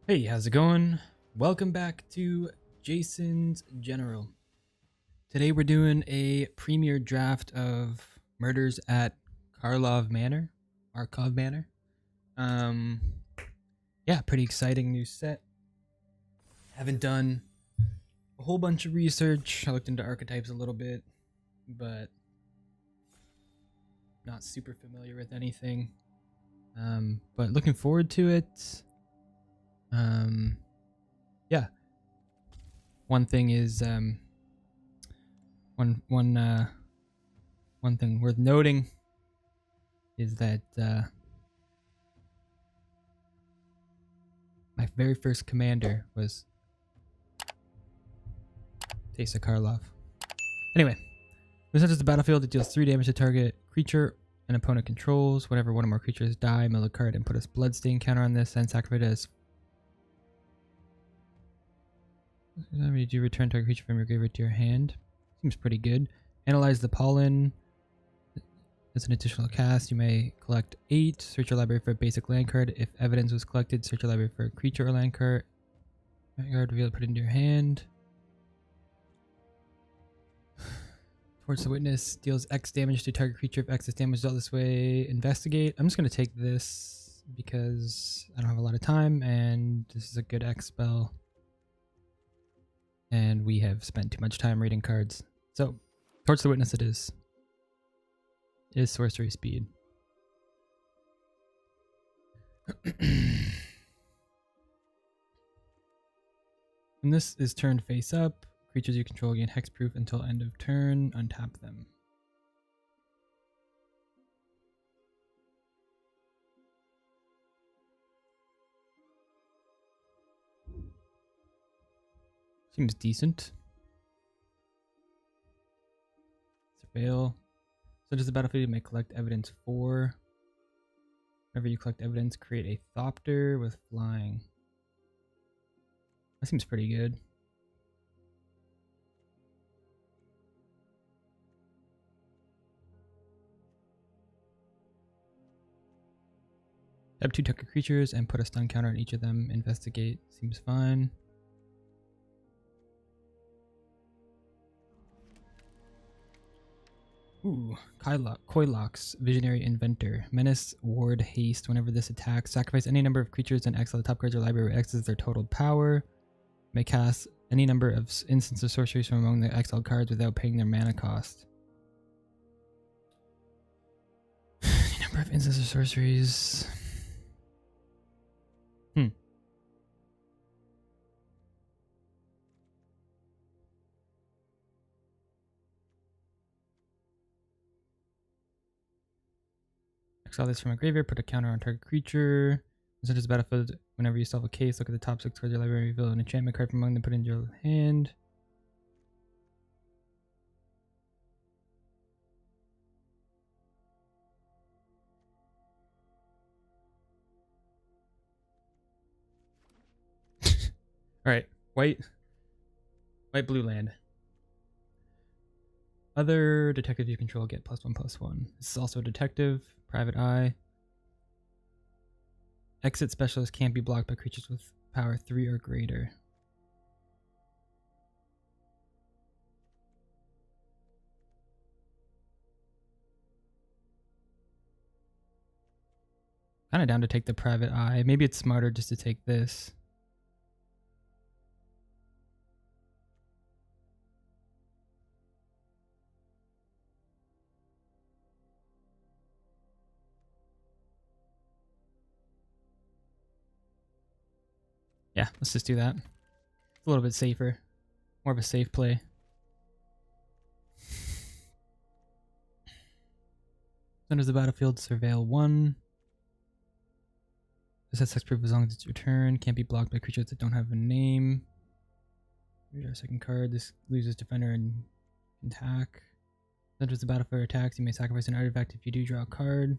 Hey, how's it going? Welcome back to Jason's General. Today we're doing a premiere draft of Murders at Karlov Manor. Yeah, pretty exciting new set. Haven't done a whole bunch of research. I looked into archetypes a little bit, but not super familiar with anything. But looking forward to it. Yeah. One thing is one thing worth noting is that my very first commander was Taste of Karlov. Anyway, this enters the battlefield. It deals 3 damage to target creature an opponent controls. Whenever one or more creatures die, mill a card and put a bloodstain counter on this, then sacrifice it as. You do return target creature from your graveyard to your hand. Seems pretty good. Analyze the pollen. As an additional cast, you may collect 8. Search your library for a basic land card. If evidence was collected, search your library for a creature or land card. Reveal it, put it into your hand. Towards the witness, deals X damage to target creature. If X is damage dealt this way, investigate. I'm just going to take this because I don't have a lot of time, and this is a good X spell. And we have spent too much time reading cards. So, Torch the Witness it is. It is sorcery speed. When this is turned face up, creatures you control gain hexproof until end of turn. Untap them. Seems decent. Surveil. So does the battlefield, you may collect evidence 4. Whenever you collect evidence, create a Thopter with flying. That seems pretty good. Have 2 target creatures and put a stun counter on each of them. Investigate. Seems fine. Ooh, Koilok's Visionary Inventor. Menace, Ward, Haste. Whenever this attacks, sacrifice any number of creatures and exile the top cards of your library where X is their total power. May cast any number of instances of sorceries from among the exiled cards without paying their mana cost. Any number of instances of sorceries. Exile this from a graveyard, put a counter on target creature. This enters the battlefield. Whenever you solve a case, look at the top 6 cards of your library, reveal an enchantment card from among them, put it into your hand. Alright, white blue land. Other detective you control get +1/+1. This is also a detective. Private Eye. Exit specialist can't be blocked by creatures with power 3 or greater. Kind of down to take the Private Eye. Maybe it's smarter just to take this. Yeah, let's just do that. It's a little bit safer. More of a safe play. Enters the battlefield, Surveil 1. This has hexproof as long as it's your turn. Can't be blocked by creatures that don't have a name. Here's our second card. This loses defender and attack. Enters the battlefield, attacks. You may sacrifice an artifact if you do draw a card.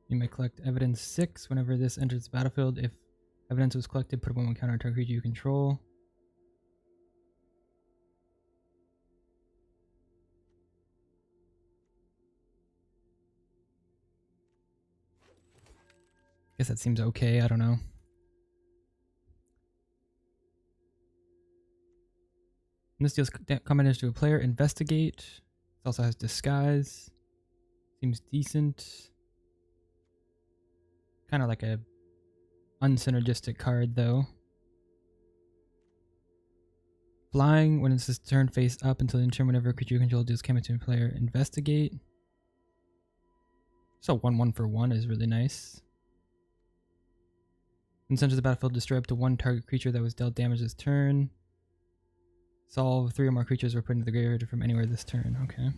You may collect evidence 6 whenever this enters the battlefield. If evidence was collected, put a 1/1 counter on target creature you control. Guess that seems okay, I don't know. And this deals combat to a player. Investigate. It also has disguise. Seems decent. Kind of like a unsynergistic card though. Flying, when it's this turn face up until the end turn, whenever a creature you control deals combat to a player. Investigate. So 1/1 for 1 is really nice. When it enters the battlefield, destroy up to one target creature that was dealt damage this turn. Solve 3 or more creatures were put into the graveyard from anywhere this turn. Okay.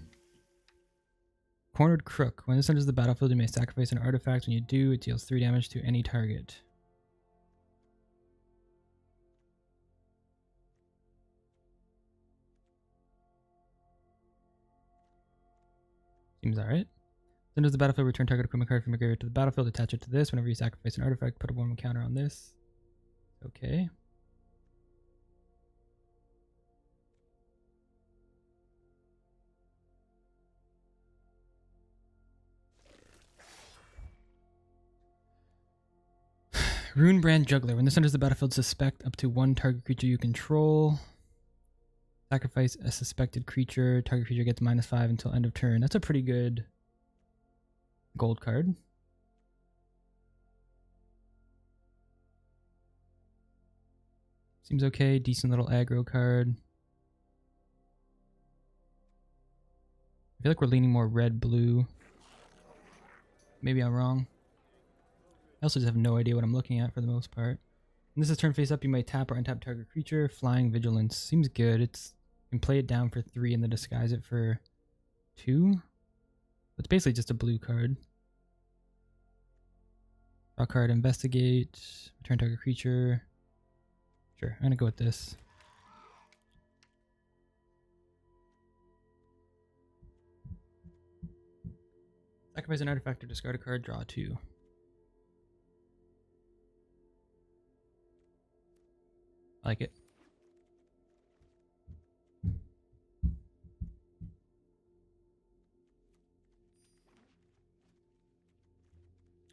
Cornered Crook. When this enters the battlefield, you may sacrifice an artifact. When you do, it deals 3 damage to any target. Seems alright. Enters the battlefield, return target equipment card from your graveyard to the battlefield. Attach it to this. Whenever you sacrifice an artifact, put a 1/1 counter on this. Okay. Runebrand Juggler. When this enters the battlefield, suspect up to one target creature you control. Sacrifice a suspected creature. Target creature gets -5 until end of turn. That's a pretty good gold card. Seems okay. Decent little aggro card. I feel like we're leaning more red-blue. Maybe I'm wrong. I also just have no idea what I'm looking at for the most part. When this is turn face up, you may tap or untap target creature. Flying Vigilance. Seems good. You can play it down for 3 and then disguise it for 2. It's basically just a blue card. Draw card, Investigate. Return target creature. Sure, I'm gonna go with this. Sacrifice an artifact or discard a card, draw 2. I like it.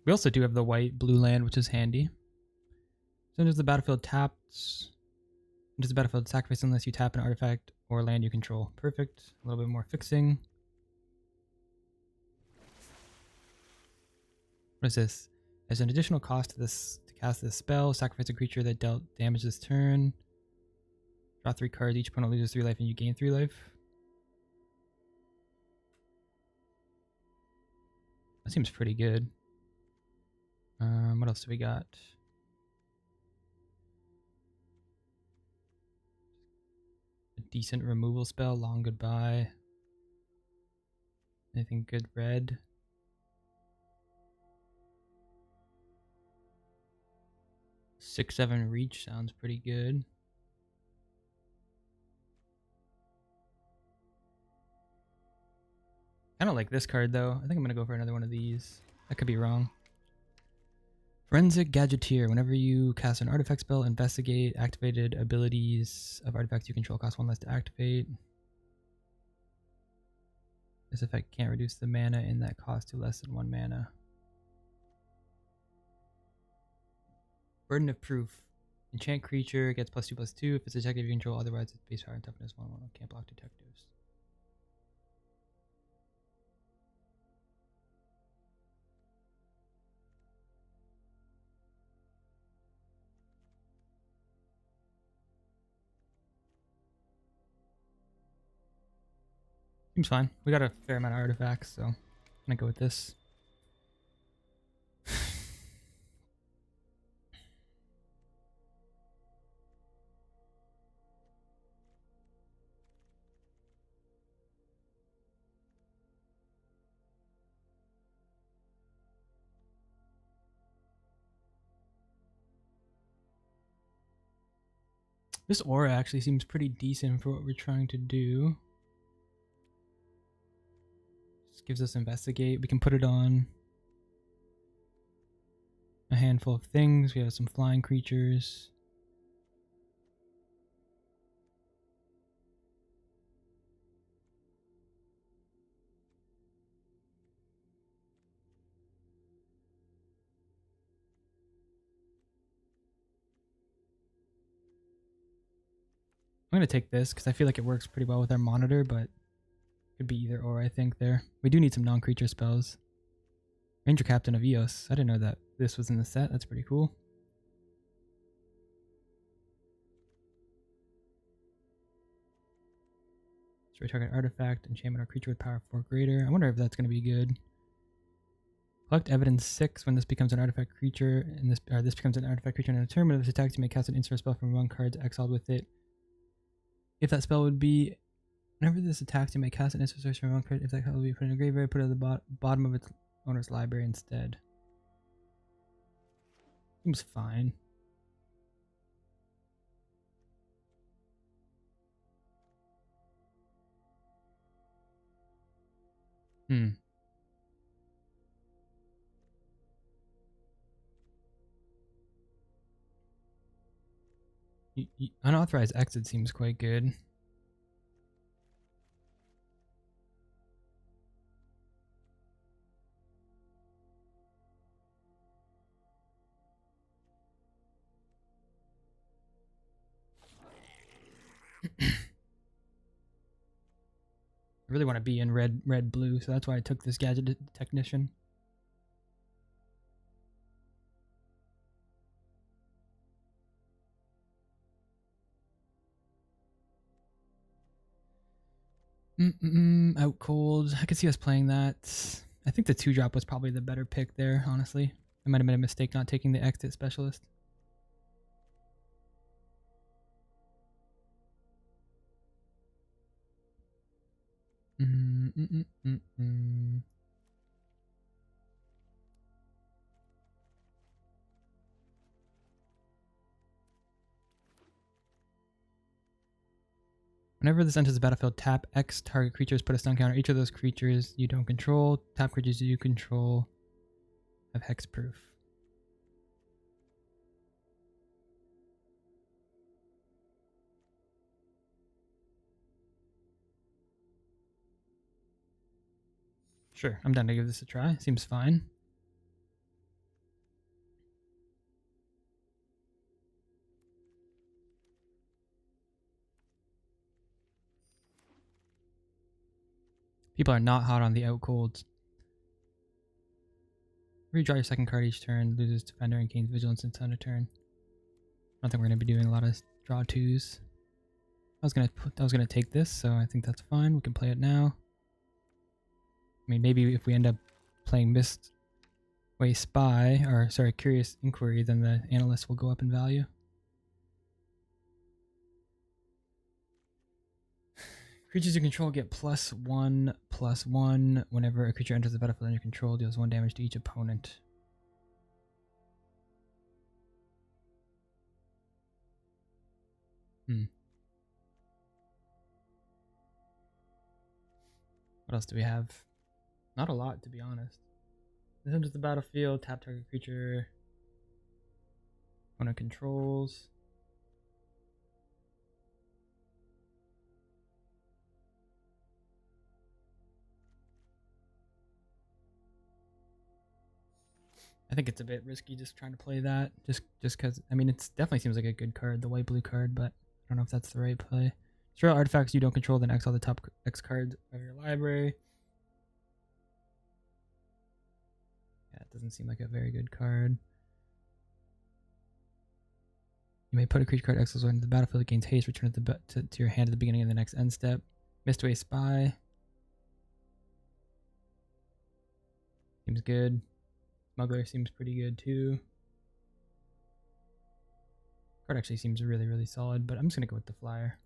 We also do have the white-blue land, which is handy. So enters the battlefield tapped. Enters the battlefield sacrifice unless you tap an artifact or land you control. Perfect. A little bit more fixing. What is this? As an additional cost to cast this spell, sacrifice a creature that dealt damage this turn. Draw 3 cards. Each opponent loses 3 life and you gain 3 life. That seems pretty good. What else do we got? A decent removal spell. Long Goodbye. Anything good red? Six, 7 reach sounds pretty good. I don't like this card though. I think I'm gonna go for another one of these. I could be wrong. Forensic Gadgeteer. Whenever you cast an artifact spell, investigate. Activated abilities of artifacts you control cost 1 less to activate. This effect can't reduce the mana in that cost to less than 1 mana. Burden of Proof. Enchant creature gets +2/+2 if it's a detective you control, otherwise it's base power and toughness 1/1. Can't block detectives. Seems fine. We got a fair amount of artifacts, so I'm gonna go with this. This aura actually seems pretty decent for what we're trying to do. Just gives us investigate. We can put it on a handful of things. We have some flying creatures. I'm going to take this because I feel like it works pretty well with our monitor, but could be either or, I think, there. We do need some non-creature spells. Ranger Captain of Eos. I didn't know that this was in the set. That's pretty cool. Destroy target artifact, enchantment, or creature with power 4 greater. I wonder if that's going to be good. Collect evidence 6 when this becomes an artifact creature, and this becomes an artifact creature in a turn. When this attacks, you may cast an instant spell from 1 card exiled with it. If that spell would be, whenever this attacks, you may cast an instant spell from 1 card. If that card will be put in a graveyard, put it at the bottom of its owner's library instead. Seems fine. Unauthorized exit seems quite good. I really want to be in red blue, so that's why I took this gadget technician. Out cold. I could see us playing that. I think the 2-drop was probably the better pick there, honestly. I might have made a mistake not taking the exit specialist. Whenever this enters the battlefield, tap X target creatures, put a stun counter. Each of those creatures you don't control, tap creatures you control, have hexproof. Sure, I'm down to give this a try. Seems fine. People are not hot on the out colds. Redraw your second card each turn, loses defender and gains vigilance until a turn. I don't think we're gonna be doing a lot of draw 2s. I was gonna take this, so I think that's fine. We can play it now. I mean, maybe if we end up playing Mistway Spy, or sorry, Curious Inquiry, then the analyst will go up in value. Creatures you control get +1/+1 whenever a creature enters the battlefield under your control, deals 1 damage to each opponent. What else do we have? Not a lot, to be honest. This enters the battlefield, tap target creature. Opponent controls. I think it's a bit risky just trying to play that, just because, I mean, it definitely seems like a good card, the white-blue card, but I don't know if that's the right play. Destroy artifacts you don't control, then exile the top X cards of your library. Yeah, it doesn't seem like a very good card. You may put a creature card exiles into the battlefield, it gains haste, return it to your hand at the beginning of the next end step. Mistway Spy. Seems good. Smuggler seems pretty good too. Card actually seems really, really solid, but I'm just going to go with the flyer.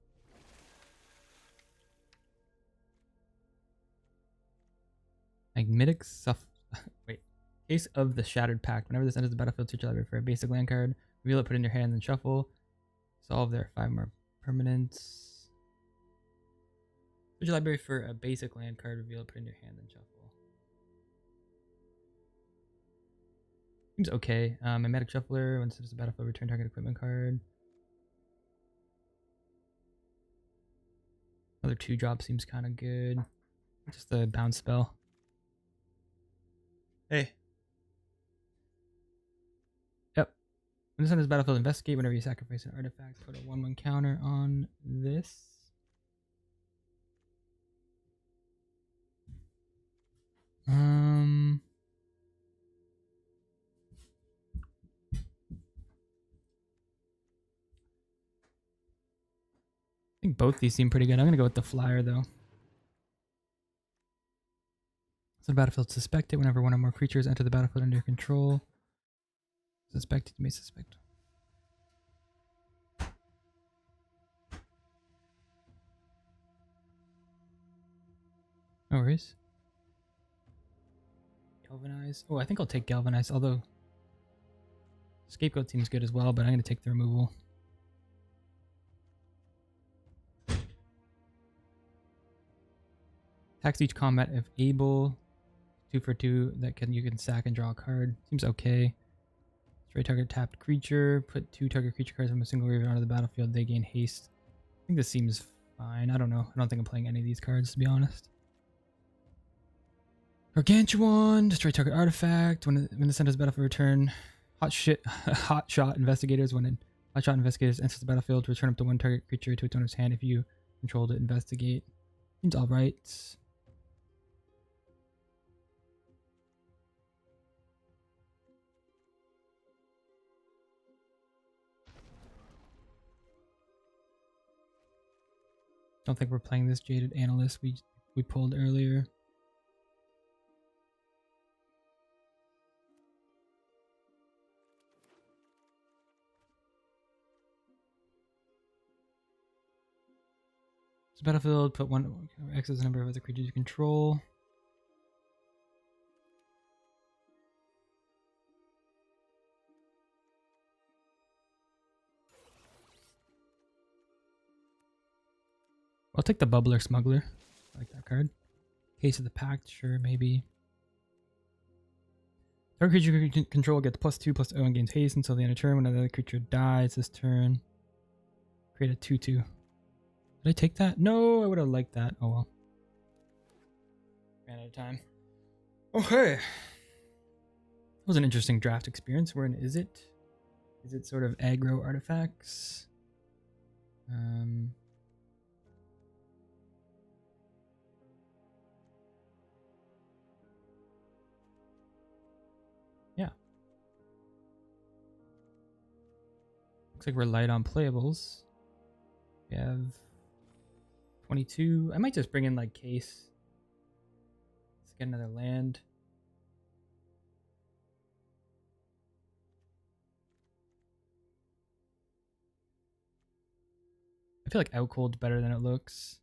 Magnetic Wait. Case of the Shattered Pact. Whenever this enters the battlefield, search your library for a basic land card. Reveal it, put it in your hand, and shuffle. Solve there. 5 more permanents. Search your library for a basic land card. Reveal it, put it in your hand, and shuffle. Seems okay. Mimetic Shuffler. Once it's the battlefield, return target equipment card. Another 2-drop seems kind of good. Just the bounce spell. Hey. Yep. When it's on this battlefield, investigate. Whenever you sacrifice an artifact, put a 1/1 counter on this. I think both these seem pretty good. I'm gonna go with the flyer though. So the battlefield, suspect it. Whenever one or more creatures enter the battlefield under your control, suspected, you may suspect. No worries. Galvanize. Oh, I think I'll take Galvanize, although Scapegoat seems good as well, but I'm gonna take the removal. Tax each combat if able. 2 for 2 that you can sack and draw a card. Seems okay. Destroy target tapped creature. Put 2 target creature cards from a single graveyard onto the battlefield. They gain haste. I think this seems fine. I don't know. I don't think I'm playing any of these cards, to be honest. Gargantuan. Destroy target artifact. When the enters the battlefield, return. Hot shot investigators. When hot shot investigators enters the battlefield, return up to 1 target creature to its owner's hand if you control to investigate. Seems alright. Don't think we're playing this Jaded Analyst we pulled earlier. So battlefield, put 1 X as the number of other creatures you control. I'll take the Bubbler Smuggler. I like that card. Case of the Pact, sure, maybe. Target creature you can control gets +2/+0 and gains haste until the end of turn. When another creature dies this turn, create a 2/2. Did I take that? No, I would have liked that. Oh well. Ran out of time. Okay. That was an interesting draft experience. We're in Is It? Is it sort of aggro artifacts? Yeah. Looks like we're light on playables. We have 22. I might just bring in like Case. Let's get another land. I feel like Outcold's better than it looks.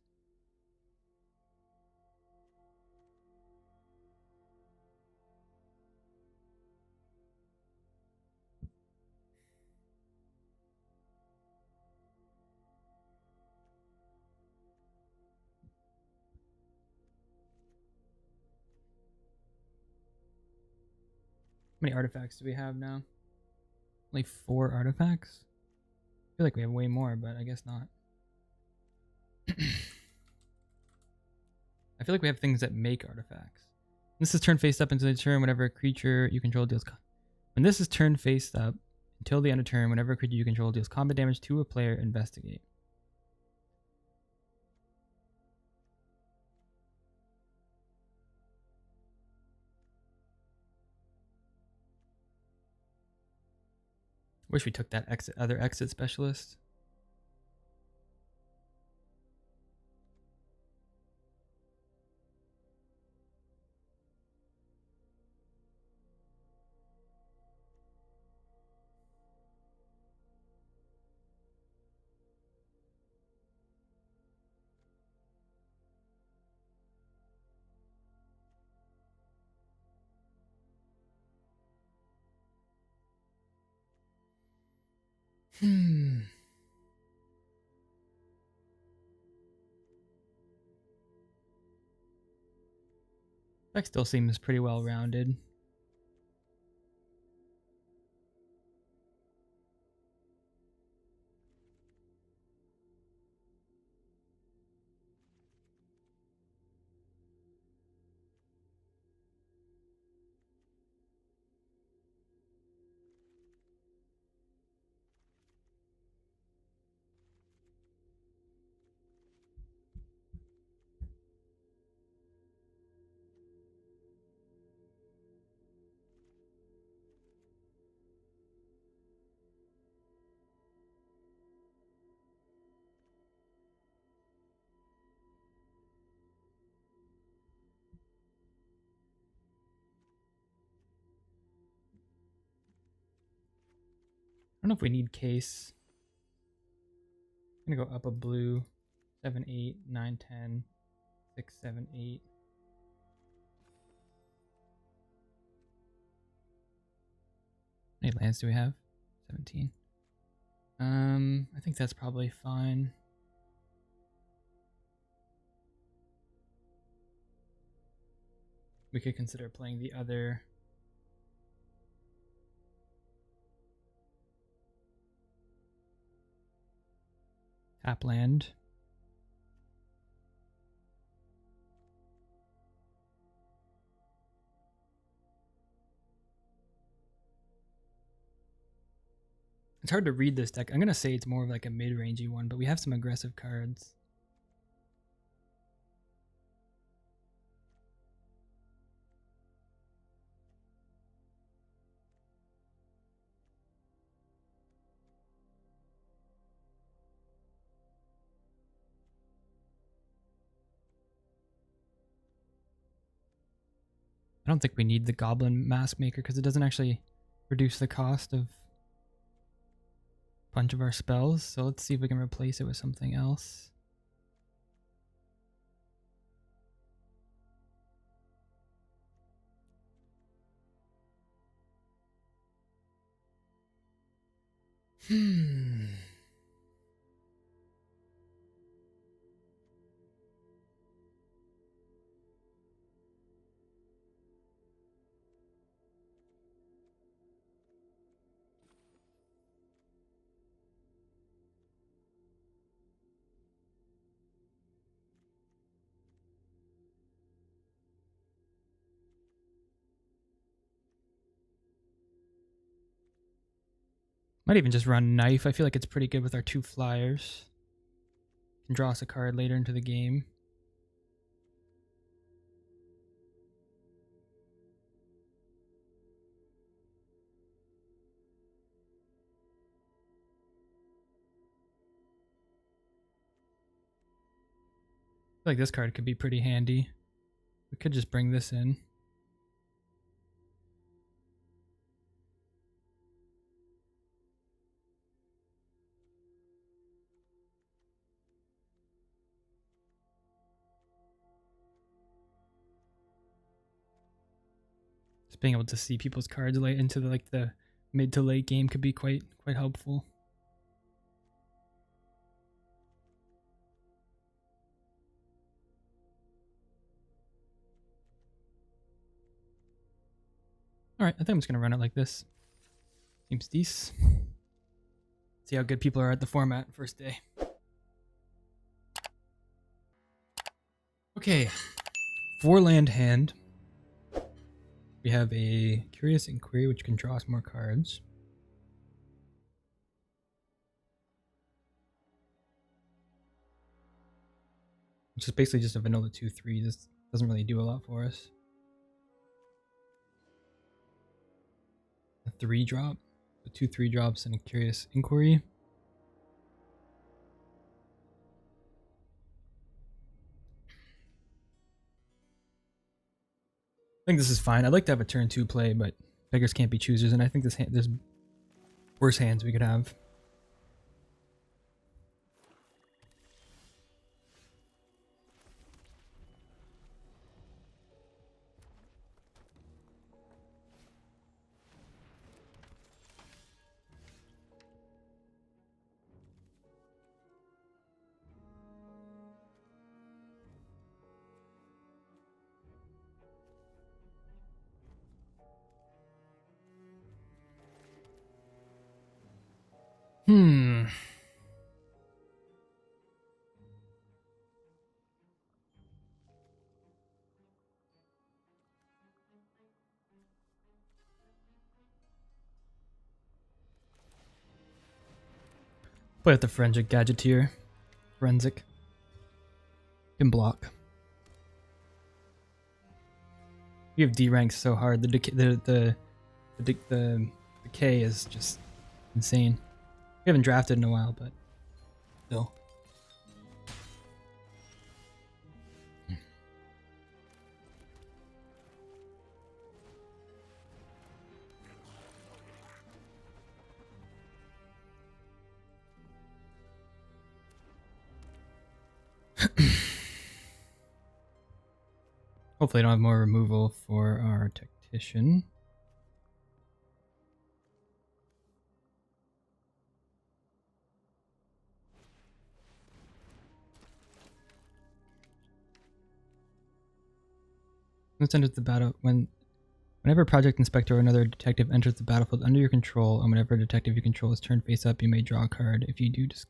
How many artifacts do we have now? Only 4 artifacts? I feel like we have way more, but I guess not. I feel like we have things that make artifacts. This is turn face up until the turn. Whenever a creature you control deals... When this is turn faced up until the end of turn, whenever a creature you control deals combat damage to a player, investigate. Wish we took that other exit specialist. Deck still seems pretty well rounded. don't know if we need case. I'm gonna go up a blue. 7, 8, 9, 10, 6, 7, 8. How many lands do we have? 17. I think that's probably fine. We could consider playing the other. Tap land. It's hard to read this deck. I'm going to say it's more of like a mid-rangey one, but we have some aggressive cards. I don't think we need the Goblin Mask Maker because it doesn't actually reduce the cost of a bunch of our spells. So let's see if we can replace it with something else. Might even just run Knife. I feel like it's pretty good with our 2 flyers. Can draw us a card later into the game. I feel like this card could be pretty handy. We could just bring this in. Just being able to see people's cards late into the mid to late game could be quite helpful. Alright, I think I'm just going to run it like this. Seems decent. See how good people are at the format first day. Okay, 4 land hand. We have a Curious Inquiry, which can draw us more cards. Which is basically just a vanilla 2/3. This doesn't really do a lot for us. A 3-drop. So 2 3-drops and a Curious Inquiry. I think this is fine. I'd like to have a turn 2 play, but beggars can't be choosers, and I think there's worse hands we could have. Play with the Forensic Gadgeteer. Forensic. Can block. We have D ranks so hard. The decay is just insane. We haven't drafted in a while, but still. Hopefully I don't have more removal for our tactician. Let's enter the battle. Whenever Project Inspector or another detective enters the battlefield under your control, and whenever a detective you control is turned face up, you may draw a card. If you do, it's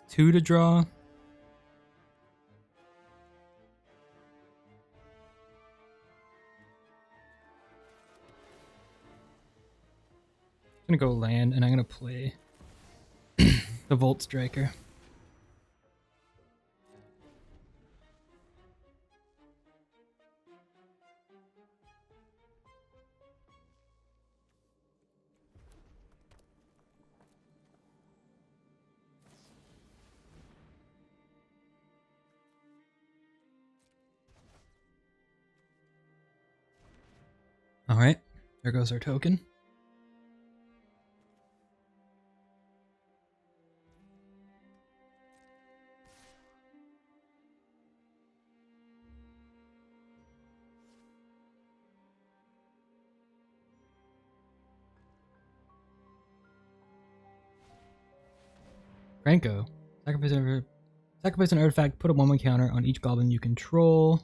2 to draw. I'm gonna go land, and I'm gonna play the Volt Striker. Alright, there goes our token. Franco. Sacrifice an artifact, put a 1/1 counter on each goblin you control.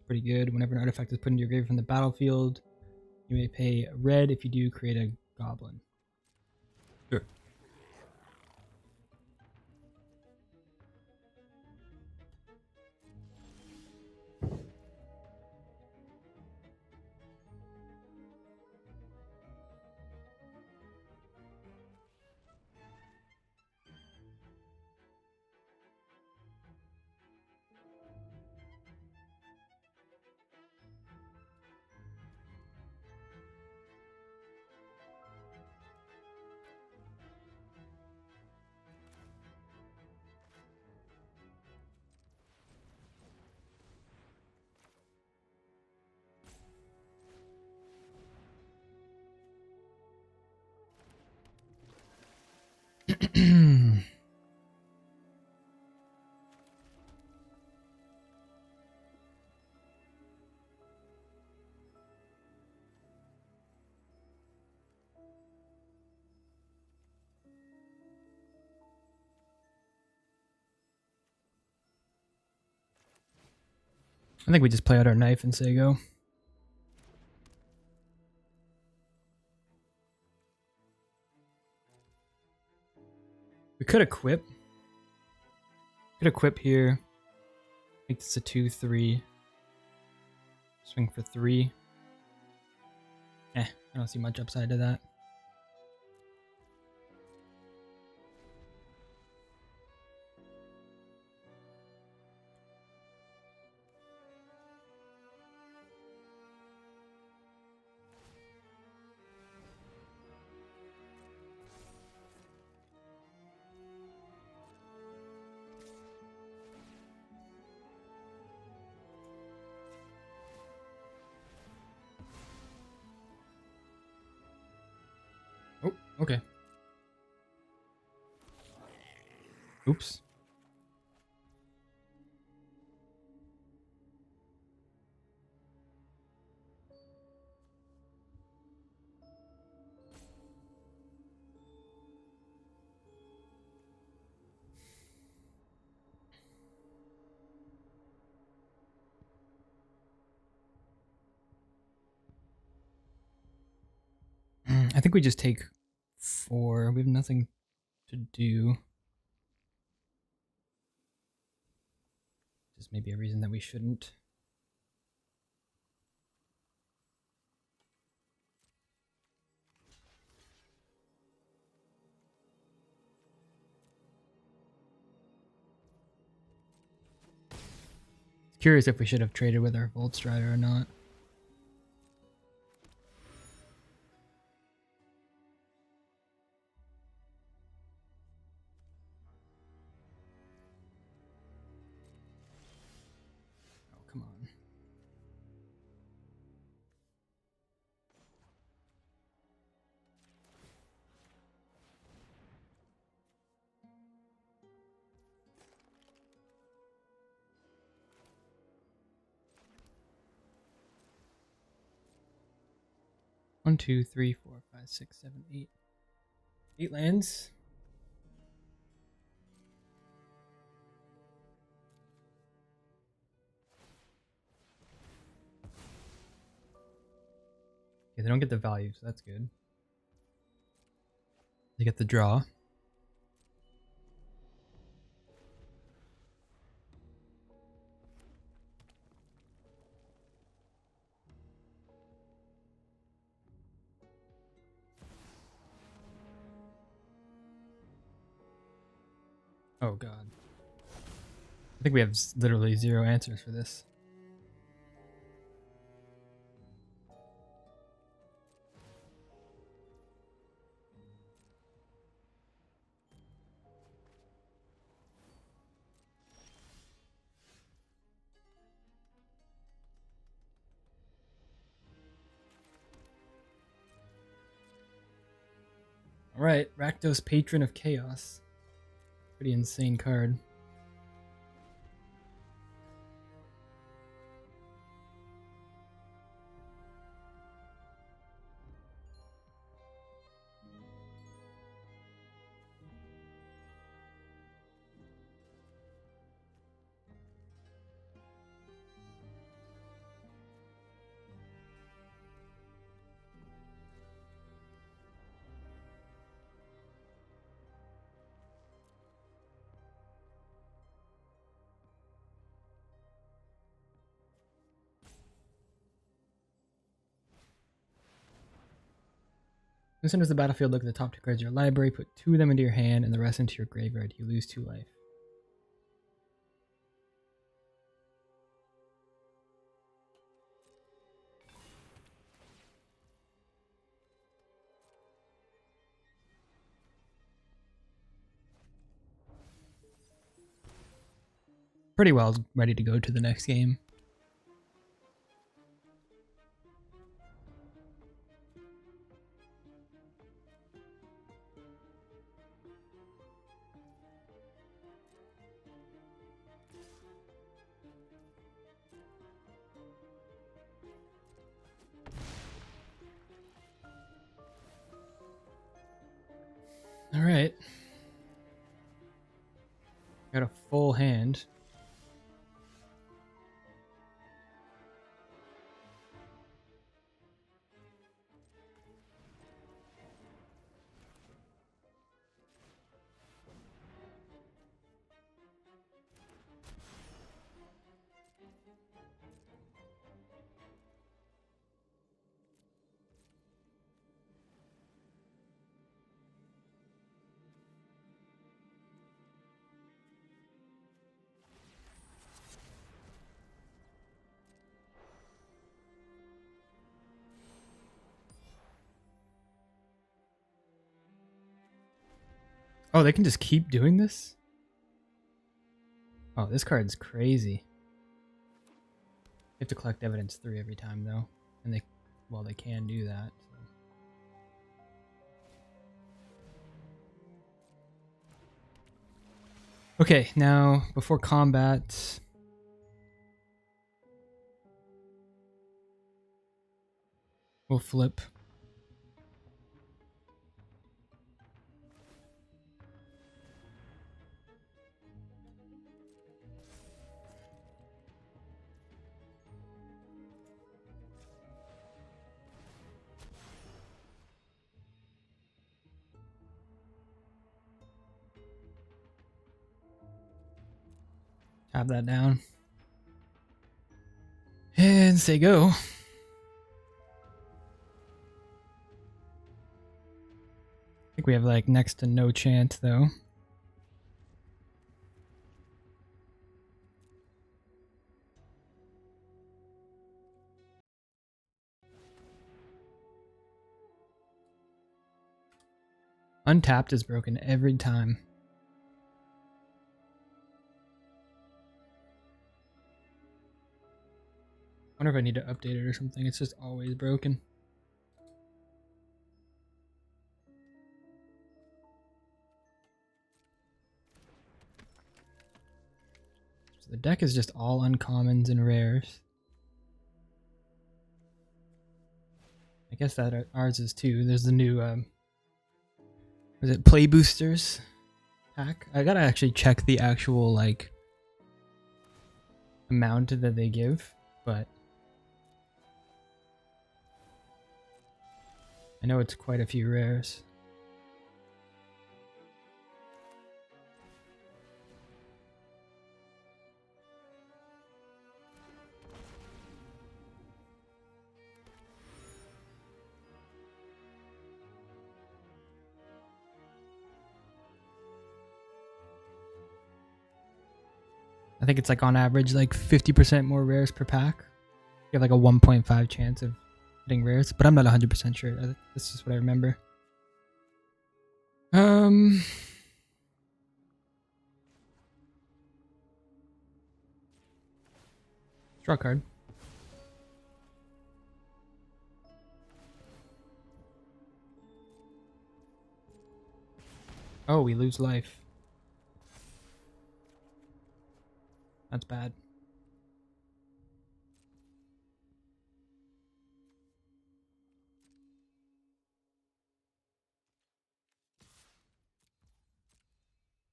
Pretty good. Whenever an artifact is put into your grave from the battlefield, you may pay red. If you do, create a goblin. Sure. I think we just play out our knife and say go. We could equip. Could equip here. Make this a 2/3. Swing for 3. I don't see much upside to that. Oh, okay. Oops. I think we just take 4. We have nothing to do. Just maybe a reason that we shouldn't. Curious if we should have traded with our Volt Strider or not. Oh, come on. One, two, three, four, five, six, seven, eight. 8 lands. Okay, they don't get the value, so that's good. They get the draw. Oh god. I think we have literally 0 answers for this. Alright, Rakdos, Patron of Chaos. Pretty insane card. As soon as the battlefield, look at the top 2 cards of your library, put 2 of them into your hand and the rest into your graveyard. You lose 2 life. Pretty well ready to go to the next game. All right. Got a full hand. Oh, they can just keep doing this? Oh, this card's crazy. You have to collect evidence 3 every time, though. And they, well, they can do that. So. Okay, now, before combat... we'll flip. Tap that down. And say go. I think we have like next to no chance though. Untapped is broken every time. I wonder if I need to update it or something. It's just always broken. So the deck is just all uncommons and rares. I guess that ours is too. There's the new, was it Play Boosters pack? I gotta actually check the actual, like, amount that they give, but I know it's quite a few rares. I think it's like on average like 50% more rares per pack. You have like a 1.5 chance of getting rares, but I'm not 100% sure. That's just what I remember. Draw card. Oh, we lose life. That's bad.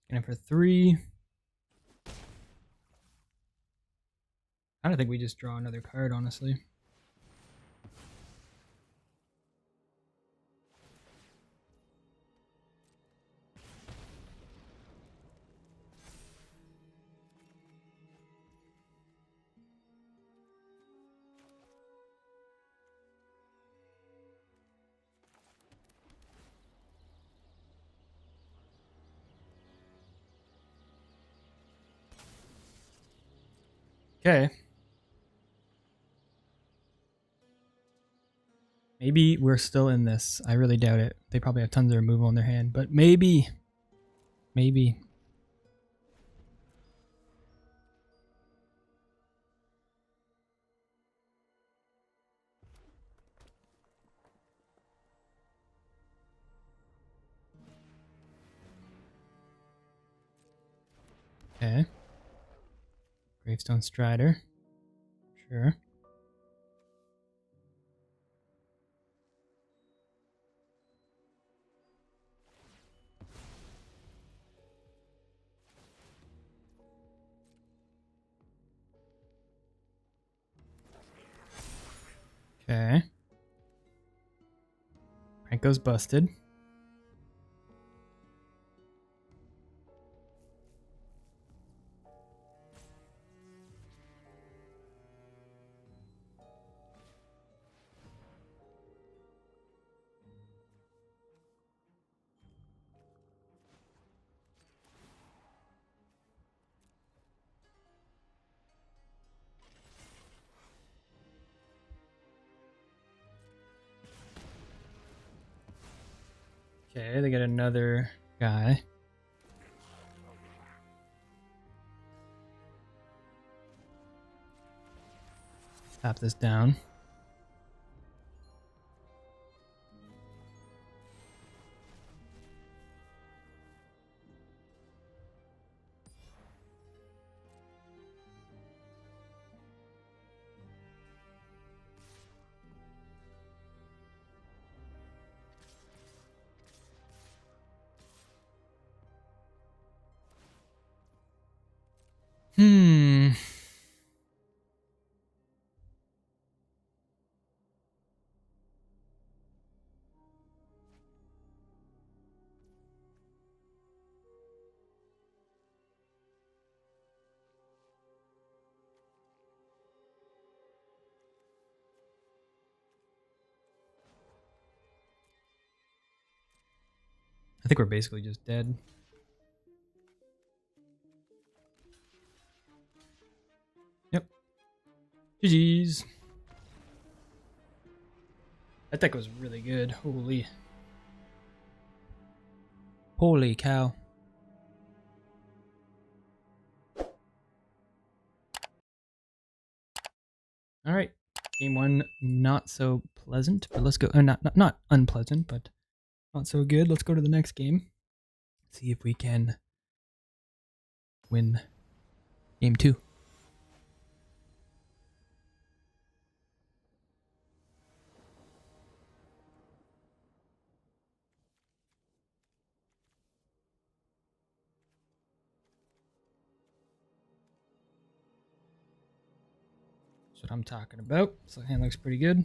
And for 3. I don't think we just draw another card, honestly. Okay. Maybe we're still in this. I really doubt it. They probably have tons of removal in their hand, but maybe. Maybe. Okay. Gravestone Strider. Sure. Okay. Franco's busted. Okay, they get another guy. Tap this down. I think we're basically just dead. Yep. GG's. That deck was really good. Holy. Holy cow. All right, game one, not so pleasant, but let's go. Not unpleasant, but not so good. Let's go to the next game. See if we can win game two. That's what I'm talking about. So the hand looks pretty good.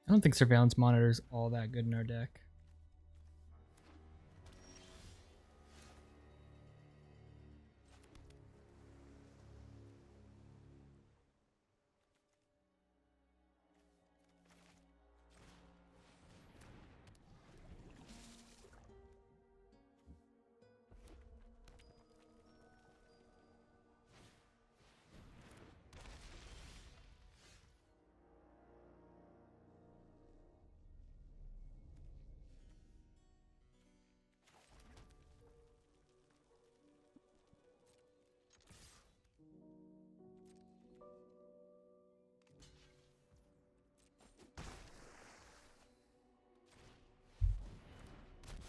I don't think surveillance monitor is all that good in our deck.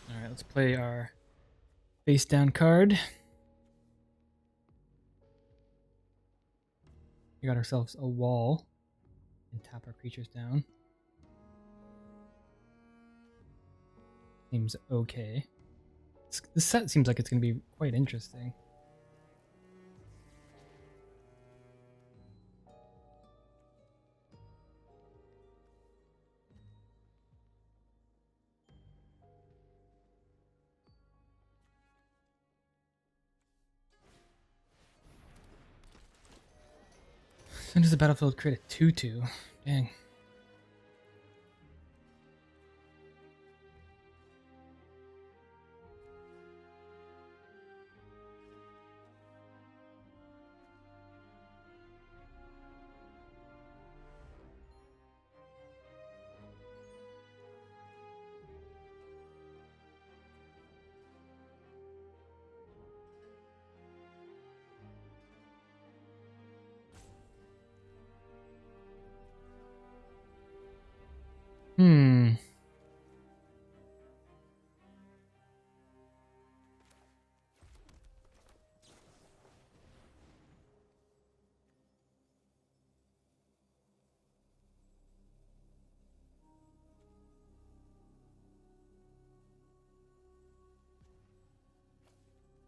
All right, let's play our face down card. We got ourselves a wall and tap our creatures down. Seems okay. This set seems like it's going to be quite interesting. As soon as the battlefield create a 2/2. Dang.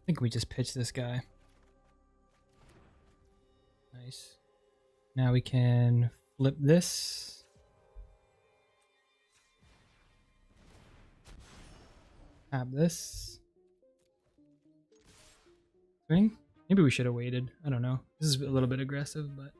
I think we just pitched this guy. Nice. Now we can flip this. Tap this. Swing? Maybe we should have waited. I don't know. This is a little bit aggressive, but...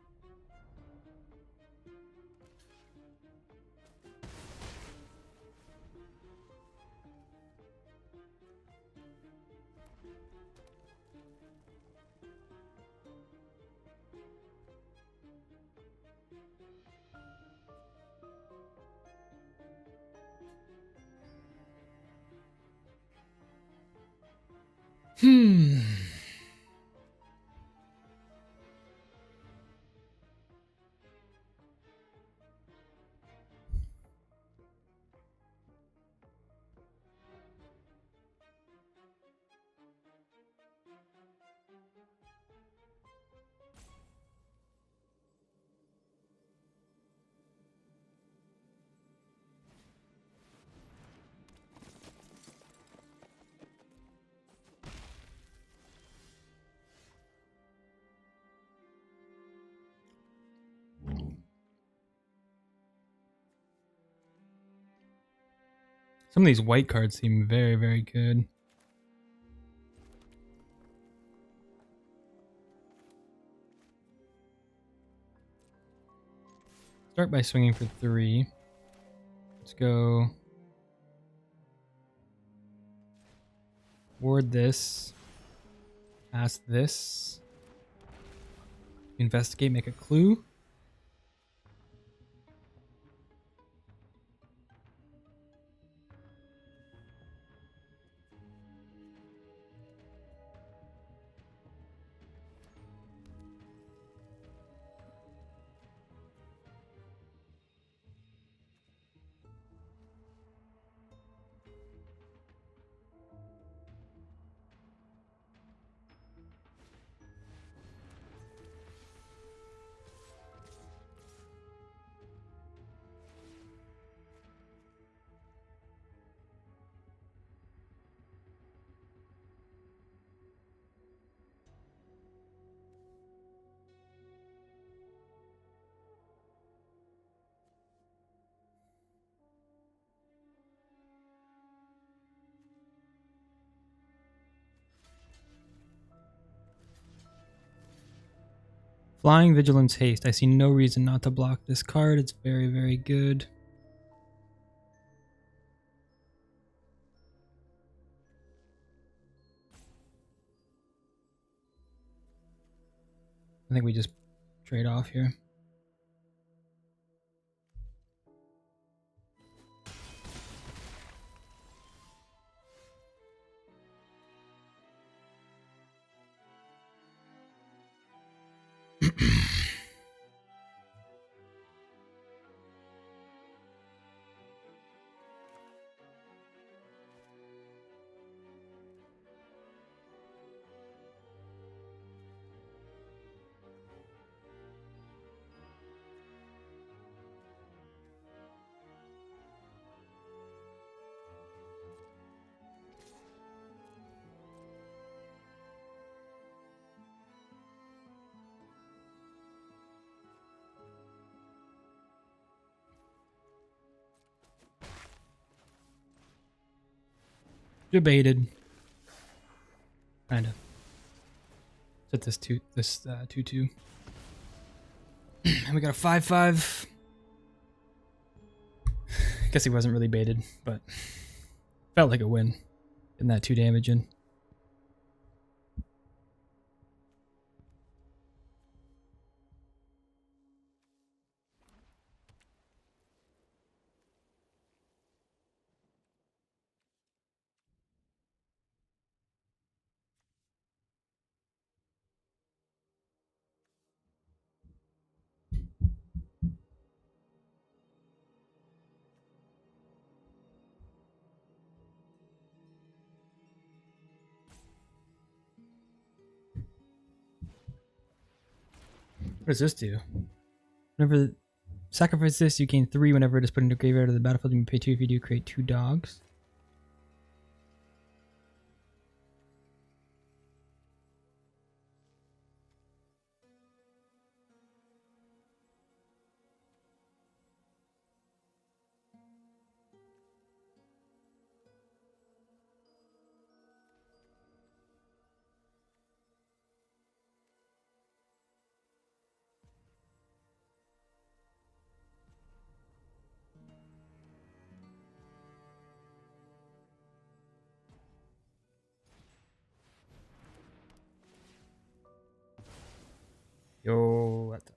Some of these white cards seem very, very good. Start by swinging for 3. Let's go. Ward this. Pass this. Investigate, make a clue. Flying Vigilance Haste. I see no reason not to block this card. It's very, very good. I think we just trade off here. Debated. Kinda. Set this 2/2. And we got a 5/5. Guess he wasn't really baited, but felt like a win. Getting that 2 damage in. What does this do? Whenever sacrifice this, you gain 3 whenever it is put into graveyard of the battlefield. You may pay 2 if you do. Create 2 dogs. Yo, that does.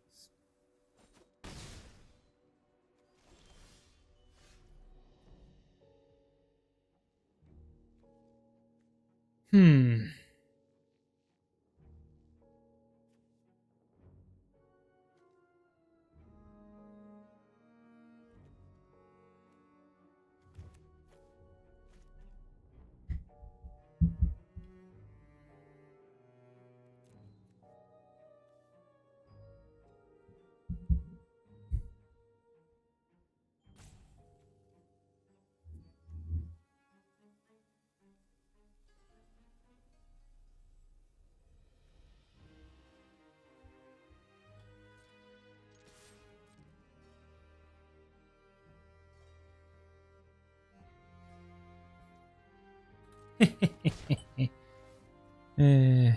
eh.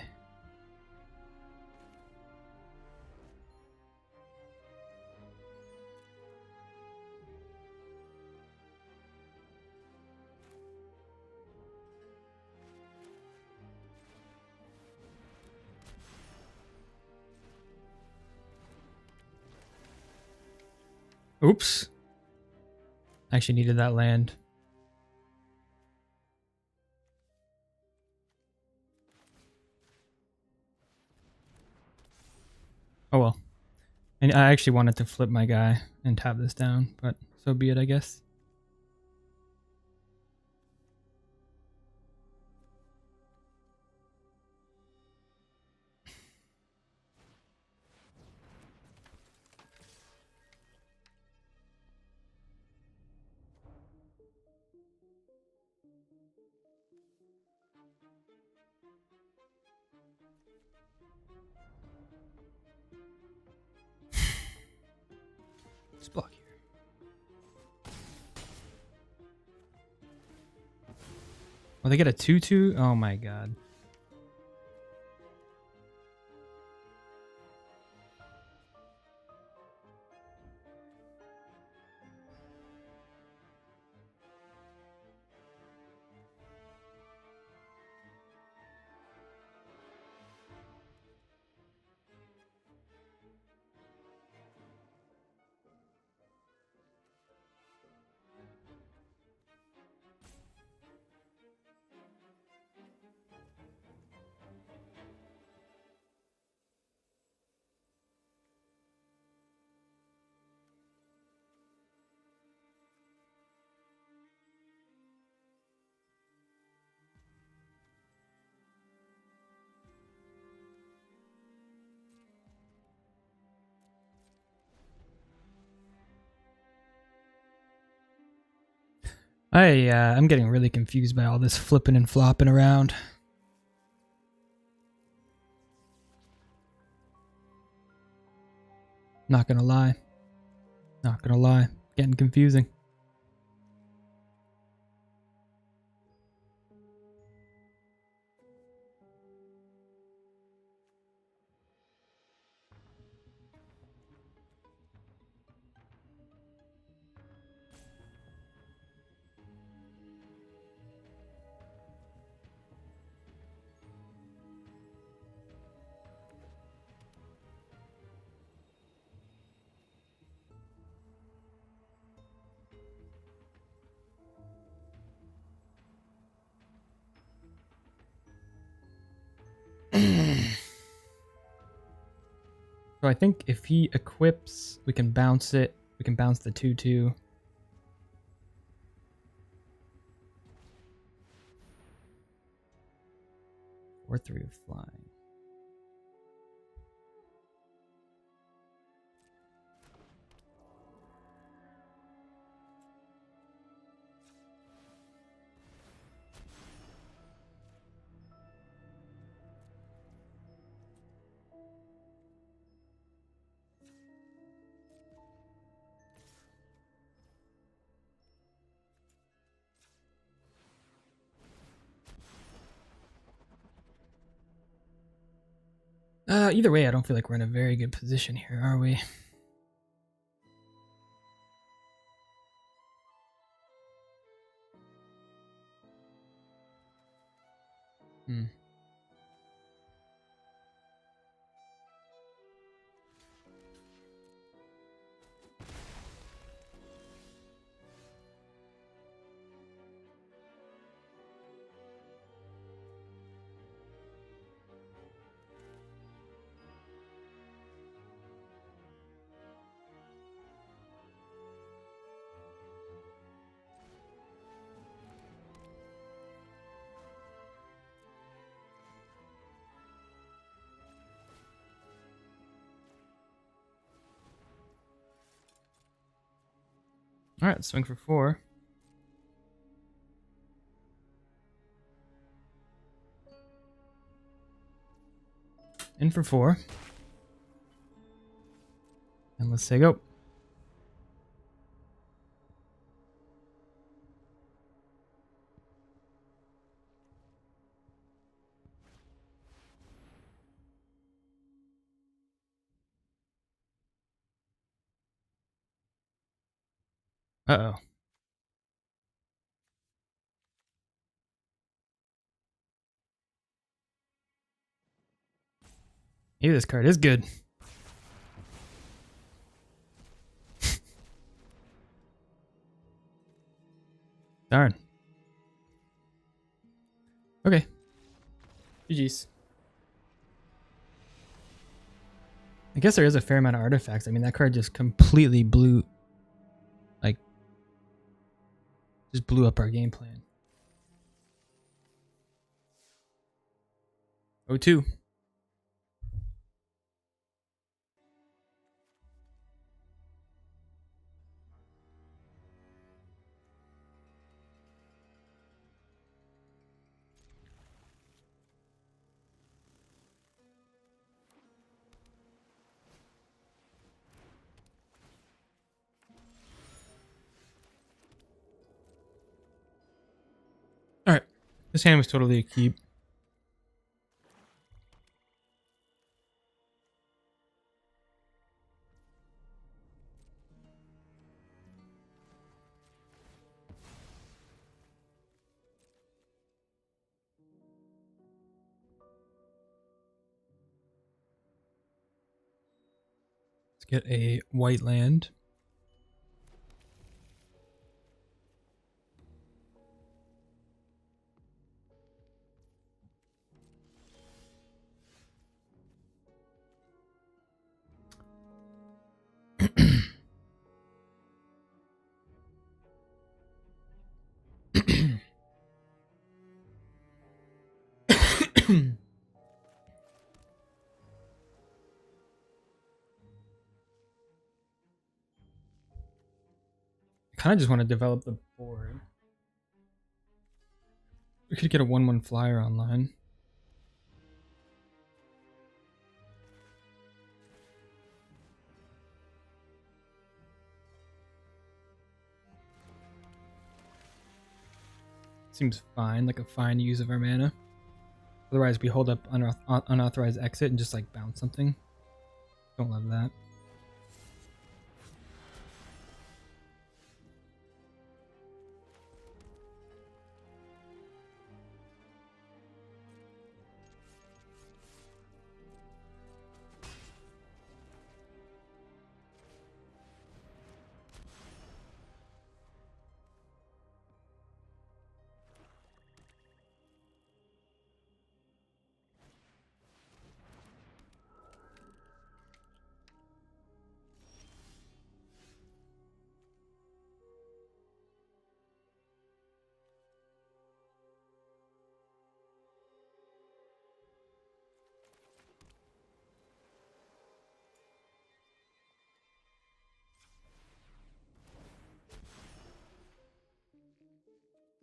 Oops. Actually needed that land. Oh well. And I actually wanted to flip my guy and tap this down, but so be it, I guess. Let's block here. Oh, they get a 2/2? Oh my god. I'm getting really confused by all this flipping and flopping around. Not gonna lie. Not gonna lie. Getting confusing. So I think if he equips, we can bounce it. We can bounce the 2/2. Or 3 of flying. Either way, I don't feel like we're in a very good position here, are we? Hmm. Alright, let's swing for 4. In for 4. And let's say go. Uh-oh. Maybe this card is good. Darn. Okay. GG's. I guess there is a fair amount of artifacts. I mean, that card just completely blew... Like... Just blew up our game plan. 0-2. Alright. This hand was totally a keep. Let's get a white land. I kind of just want to develop the board. We could get a 1/1 flyer online. Seems fine, like a fine use of our mana. Otherwise, we hold up unauthorized exit and just like bounce something. Don't love that.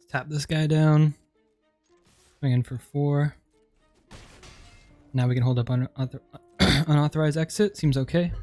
Tap this guy down. Swing in for 4. Now we can hold up unauthorized exit. Seems okay.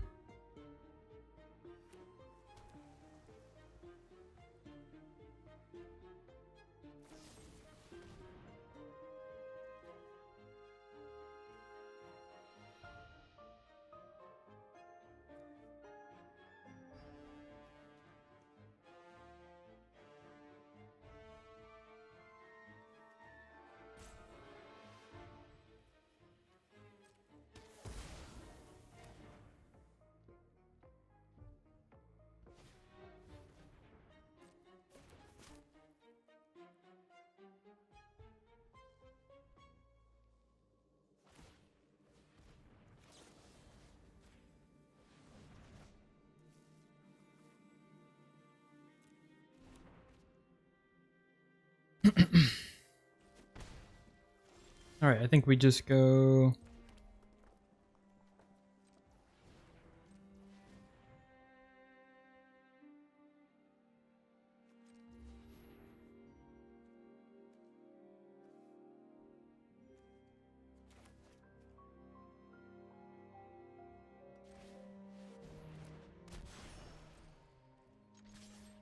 All right, I think we just go.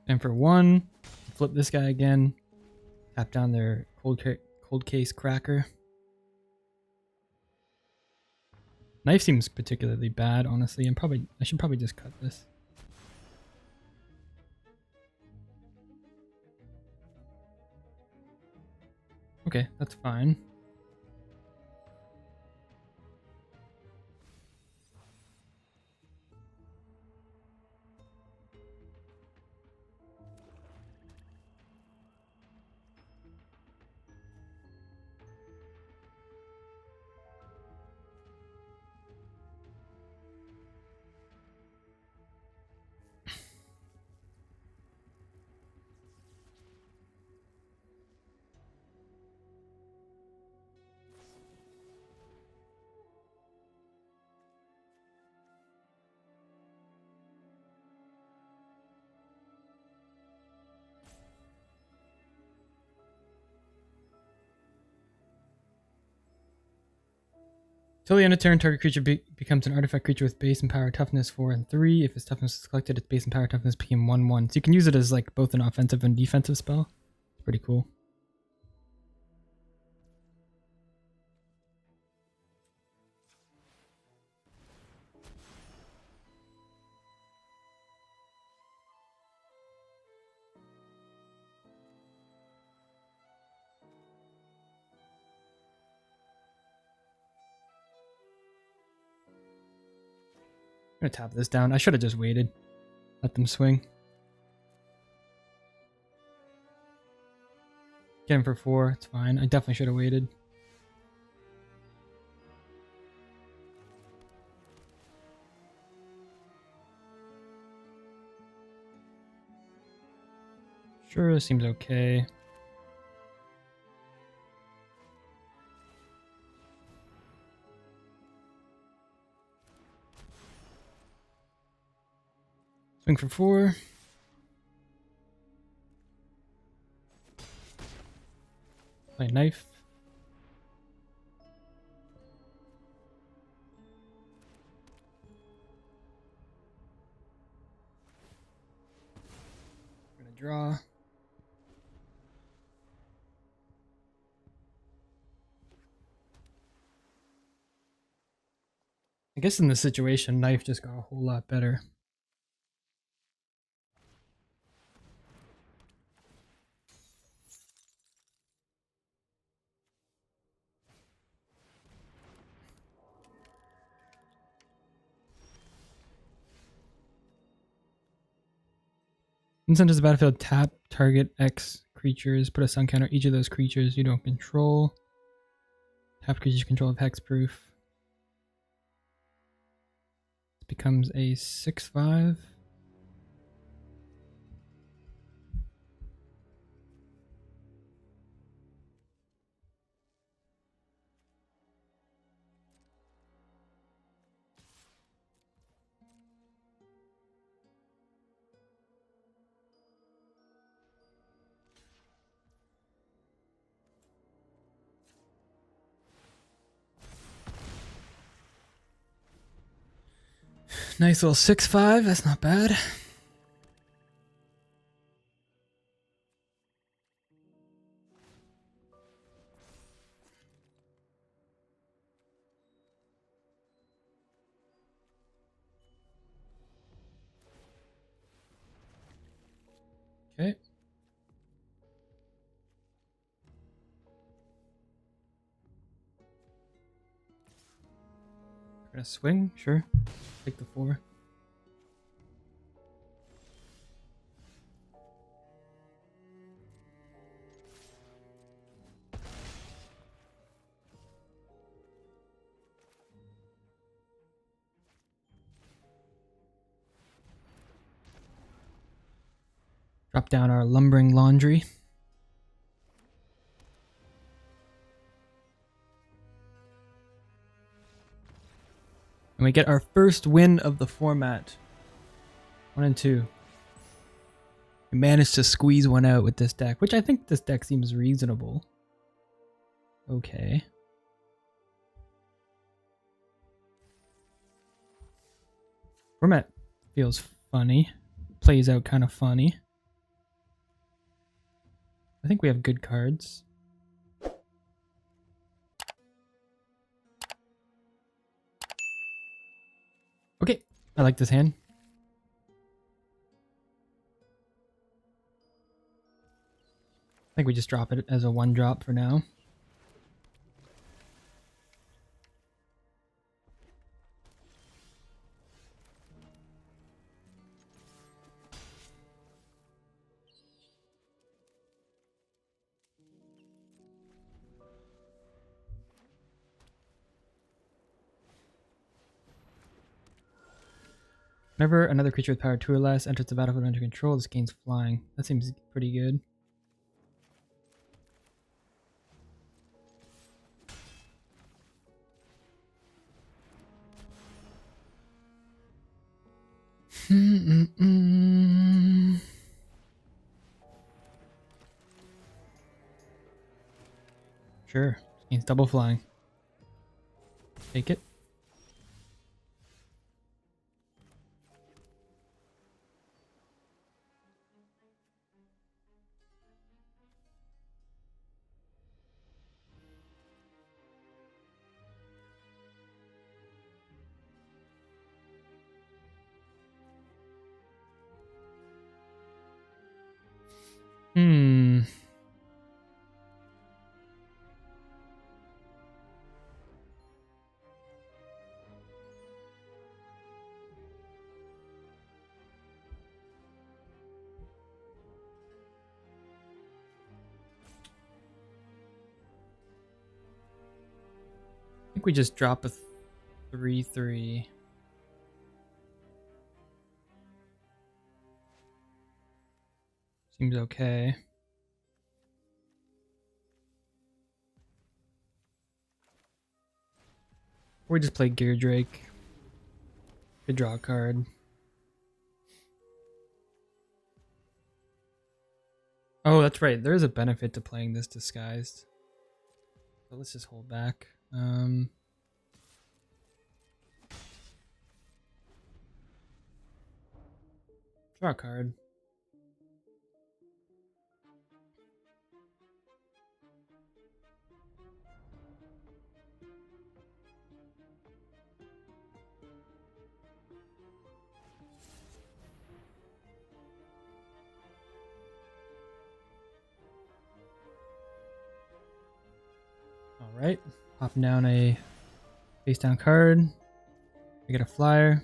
And for 1, flip this guy again. Tap down their cold case cracker. Knife seems particularly bad, honestly. I should probably just cut this. Okay, that's fine. Till the end of turn, target creature becomes an artifact creature with base and power toughness 4 and 3. If its toughness is collected, its base and power toughness became 1/1. So you can use it as like both an offensive and defensive spell. It's pretty cool. I'm gonna tap this down. I should have just waited. Let them swing. Get him for 4. It's fine. I definitely should have waited. Sure, this seems okay. Swing for 4. Play knife. We're gonna draw. I guess in this situation, knife just got a whole lot better. Once enters the battlefield, tap target X creatures. Put a sun counter each of those creatures you don't control. Tap creatures you control of hexproof. This becomes a 6/5. Nice little 6/5. That's not bad. Okay. Gonna swing, sure. Take the 4. Drop down our lumbering laundry. And we get our first win of the format. 1 and 2. We managed to squeeze one out with this deck, which I think this deck seems reasonable. Okay. Format feels funny. Plays out kind of funny. I think we have good cards. Okay, I like this hand. I think we just drop it as a 1-drop for now. Whenever another creature with power 2 or less enters the battlefield under control, this gains flying. That seems pretty good. Sure. Gains double flying. Take it. I think we just drop a 3/3. Seems okay. Or we just play Gear Drake. Could draw a card. Oh, that's right. There is a benefit to playing this disguised. So let's just hold back. Draw a card. All right, popping down a face down card. We get a flyer.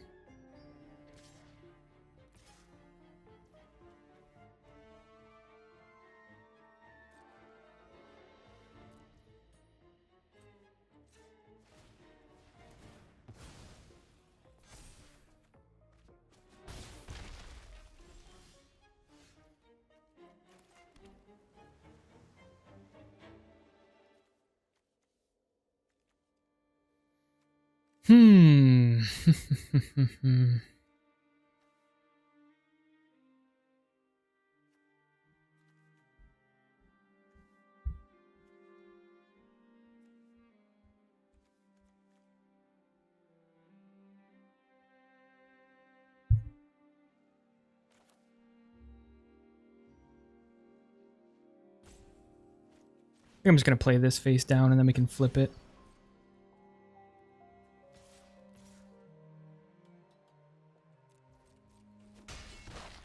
I'm just gonna play this face down and then we can flip it.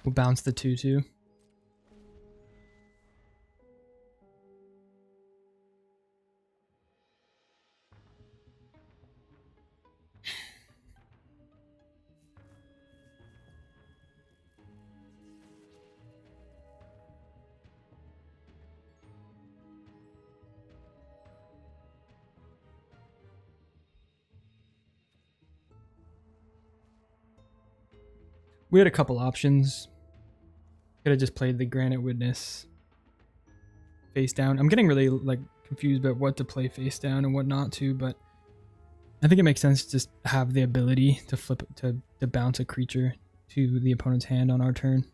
We'll bounce the 2/2. We had a couple options. Could have just played the Granite Witness face down. I'm getting really like confused about what to play face down and what not to, but I think it makes sense to just have the ability to flip to bounce a creature to the opponent's hand on our turn.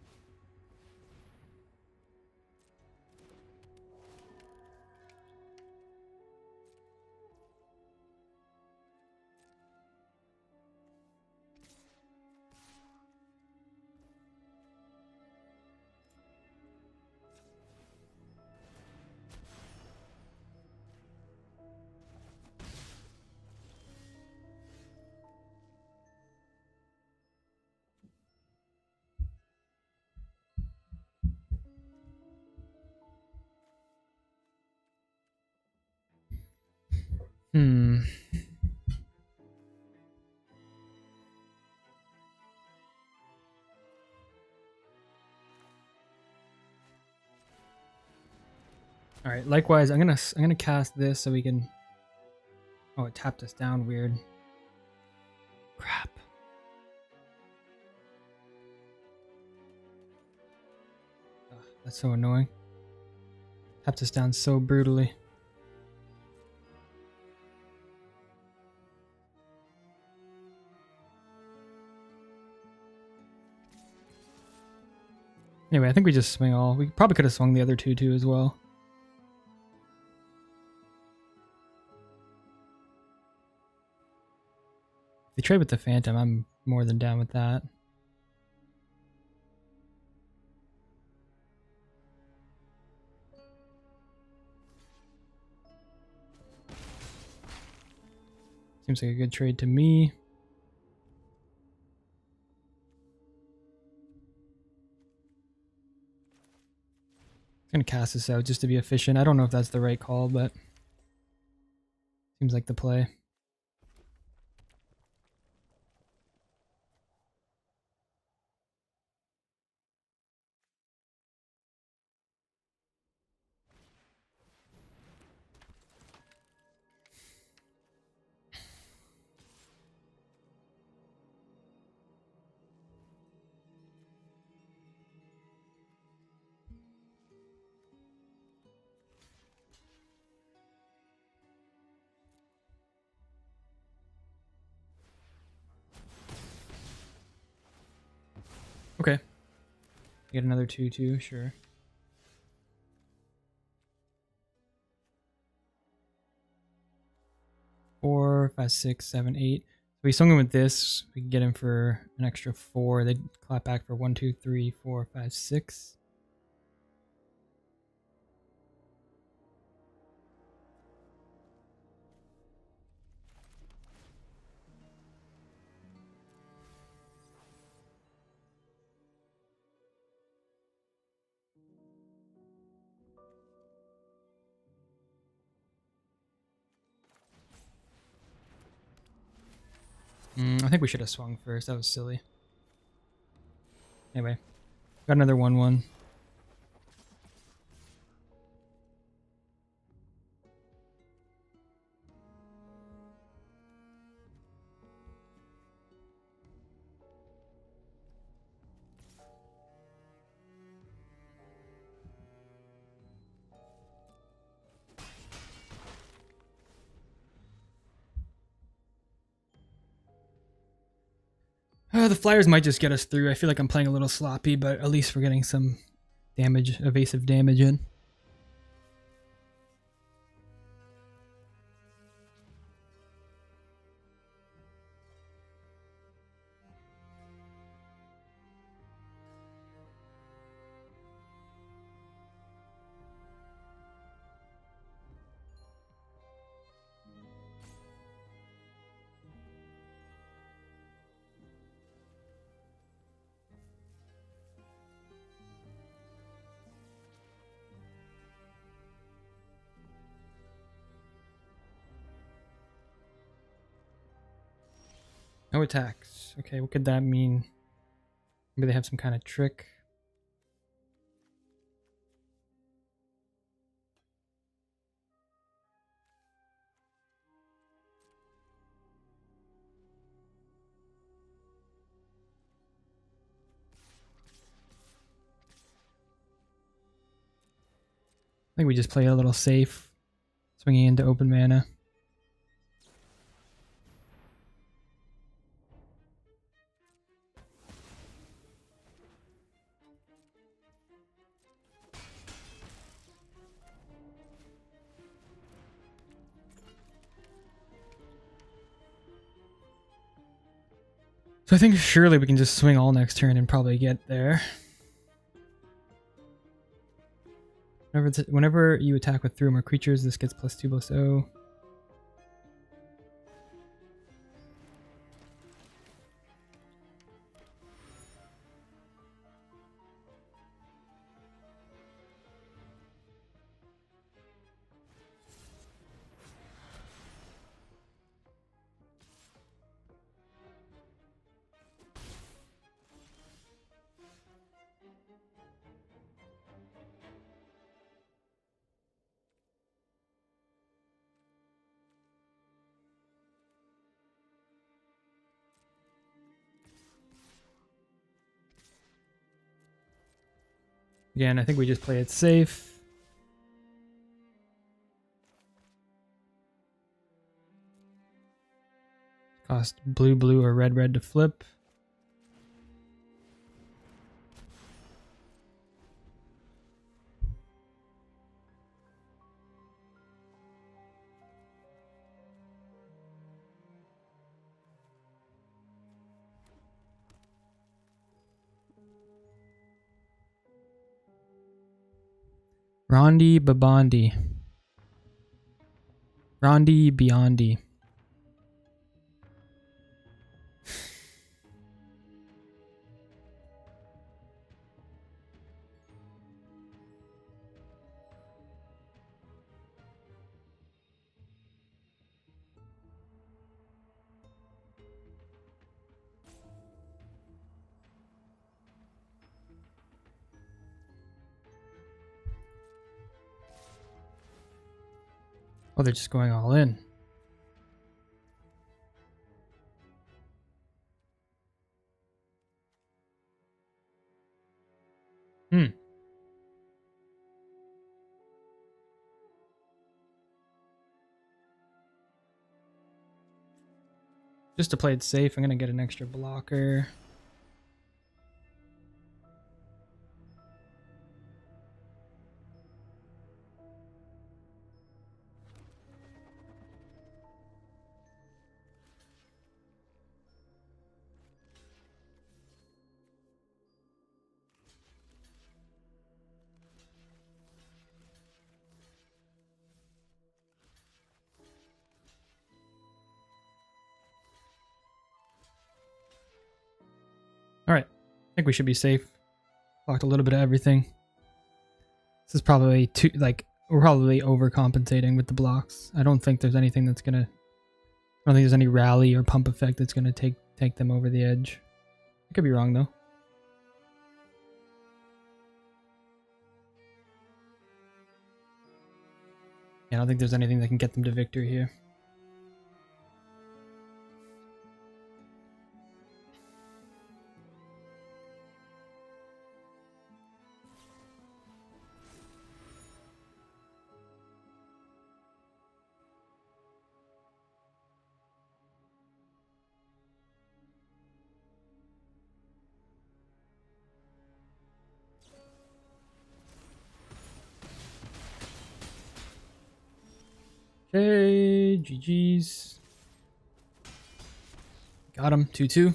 All right. Likewise, I'm gonna cast this so we can. Oh, it tapped us down. Weird. Crap. Ugh, that's so annoying. Tapped us down so brutally. Anyway, I think we just swing all. We probably could have swung the other 2/2 as well. If they trade with the Phantom, I'm more than down with that. Seems like a good trade to me. I'm gonna cast this out just to be efficient. I don't know if that's the right call, but seems like the play. Okay. Get another 2/2, sure. 5, 6, 7, 8. So we swung him with this. We can get him for an extra 4. They'd clap back for 1, 2, 3, 4, 5, 6. I think we should have swung first. That was silly. Anyway, got another 1/1. The flyers might just get us through. I feel like I'm playing a little sloppy, but at least we're getting some damage, evasive damage in. No attacks. Okay, what could that mean? Maybe they have some kind of trick. I think we just play a little safe, swinging into open mana. So I think surely we can just swing all next turn and probably get there. Whenever you attack with 3 or more creatures, this gets +2/+0. Again, I think we just play it safe. Cost blue, blue, or red, red to flip. Rondi Babondi. Rondi Biondi. Oh, they're just going all in. Just to play it safe, I'm going to get an extra blocker. think we should be safe. Blocked a little bit of everything. This is probably too, like, we're probably overcompensating with the blocks. I don't think there's anything that's gonna, I don't think there's any rally or pump effect that's gonna take them over the edge. I could be wrong though. Yeah, I don't think there's anything that can get them to victory here. Okay, GG's. Got him, 2-2.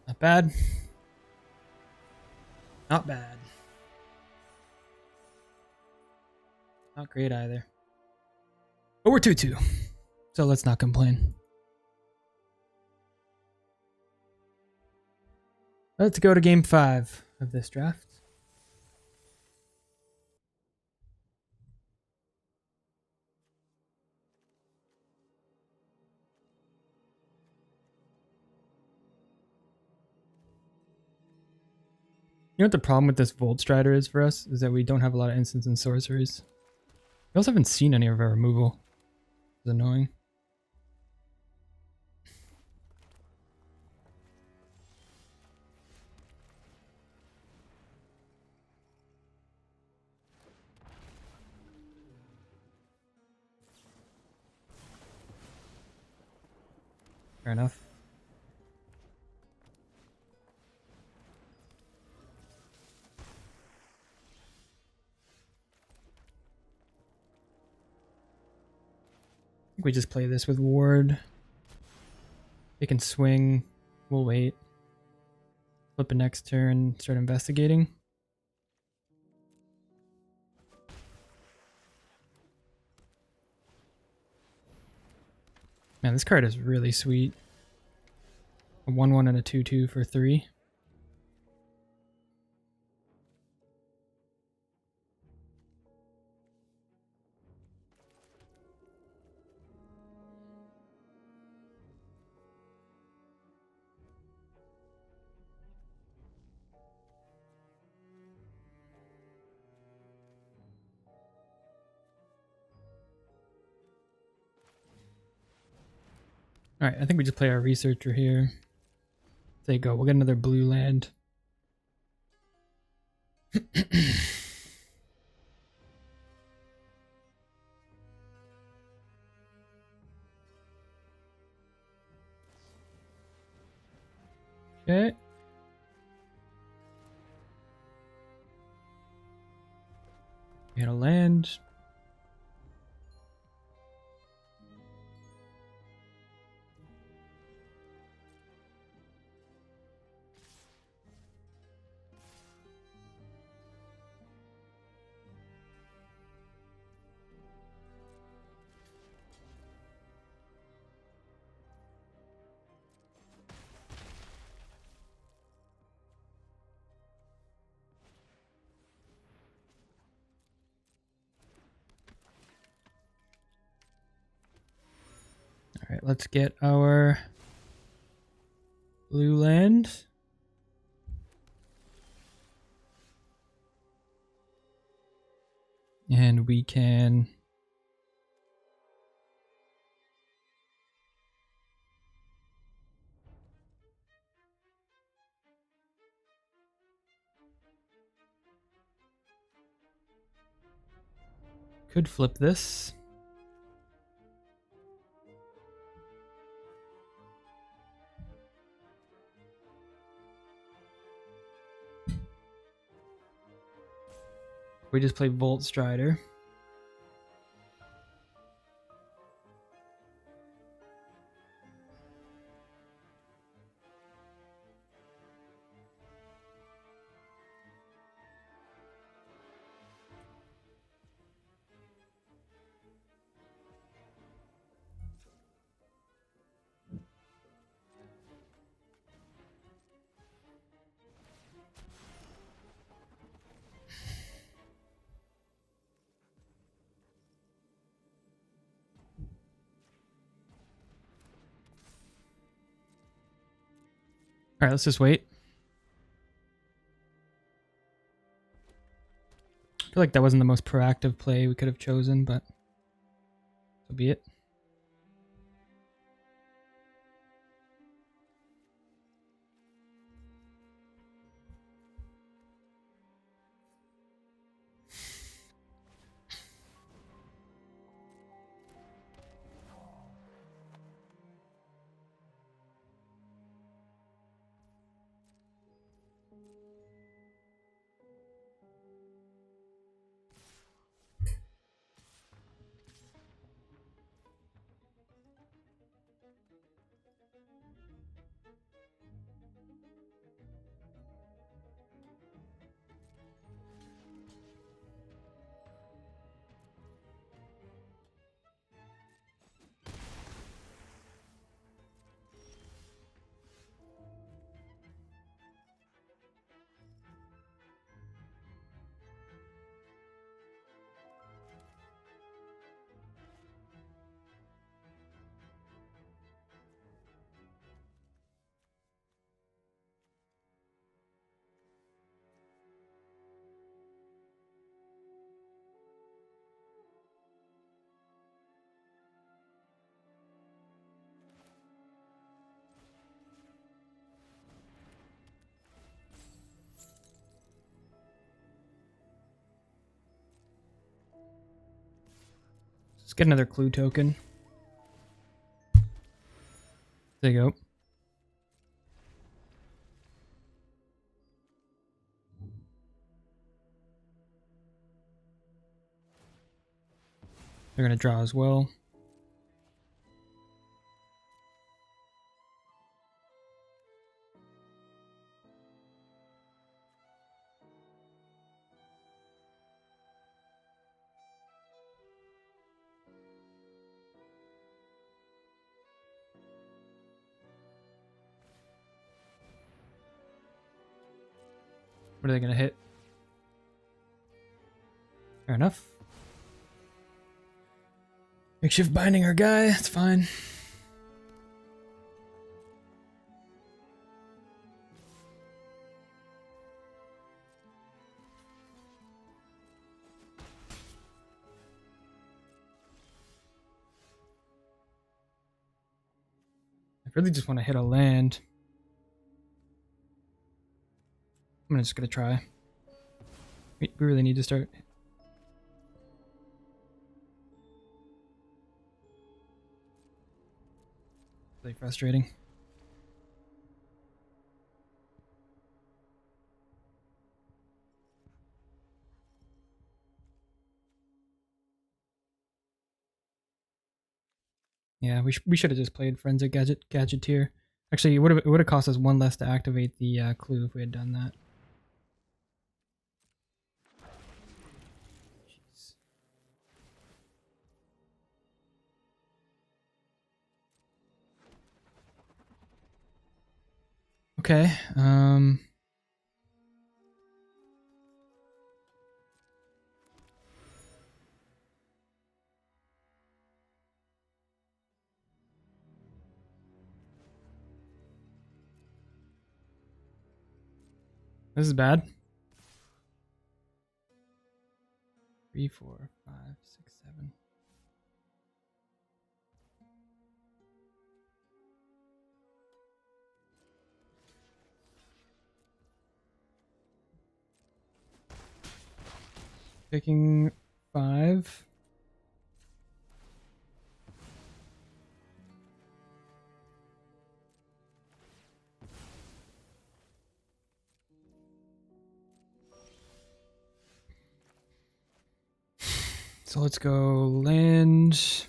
Not bad. Not bad. Not great either. But we're 2-2. So let's not complain. Let's go to game 5 of this draft. You know what the problem with this Volt Strider is for us? Is that we don't have a lot of instants and sorceries. We also haven't seen any of our removal. It's annoying. Fair enough. I think we just play this with Ward. They can swing. We'll wait. Flip it next turn, start investigating. Man, this card is really sweet. A 1-1 and a 2-2 for 3. Alright, I think we just play our researcher here. There you go, we'll get another blue land. Okay. We had a land. Alright, let's get our blue land. And we can could flip this. We just play Volt Strider. Alright, let's just wait. I feel like that wasn't the most proactive play we could have chosen, but so be it. Let's get another clue token. There you go. They're going to draw as well. What are they going to hit? Fair enough. Makeshift binding our guy, that's fine. I really just want to hit a land. I'm just gonna try. We really need to start. Really frustrating. Yeah, we should have just played Forensic Gadgeteer. Actually, it would have cost us one less to activate the clue if we had done that. Jeez. Okay. This is bad. 3, 4, 5, 6, 7. Picking 5. So let's go land.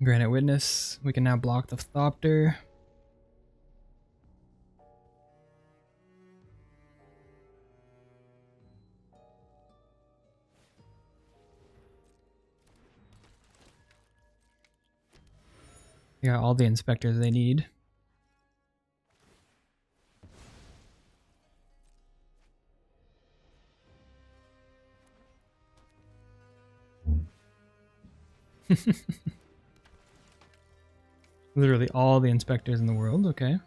Granite Witness. We can now block the Thopter. They got all the inspectors they need. Literally all the inspectors in the world, okay.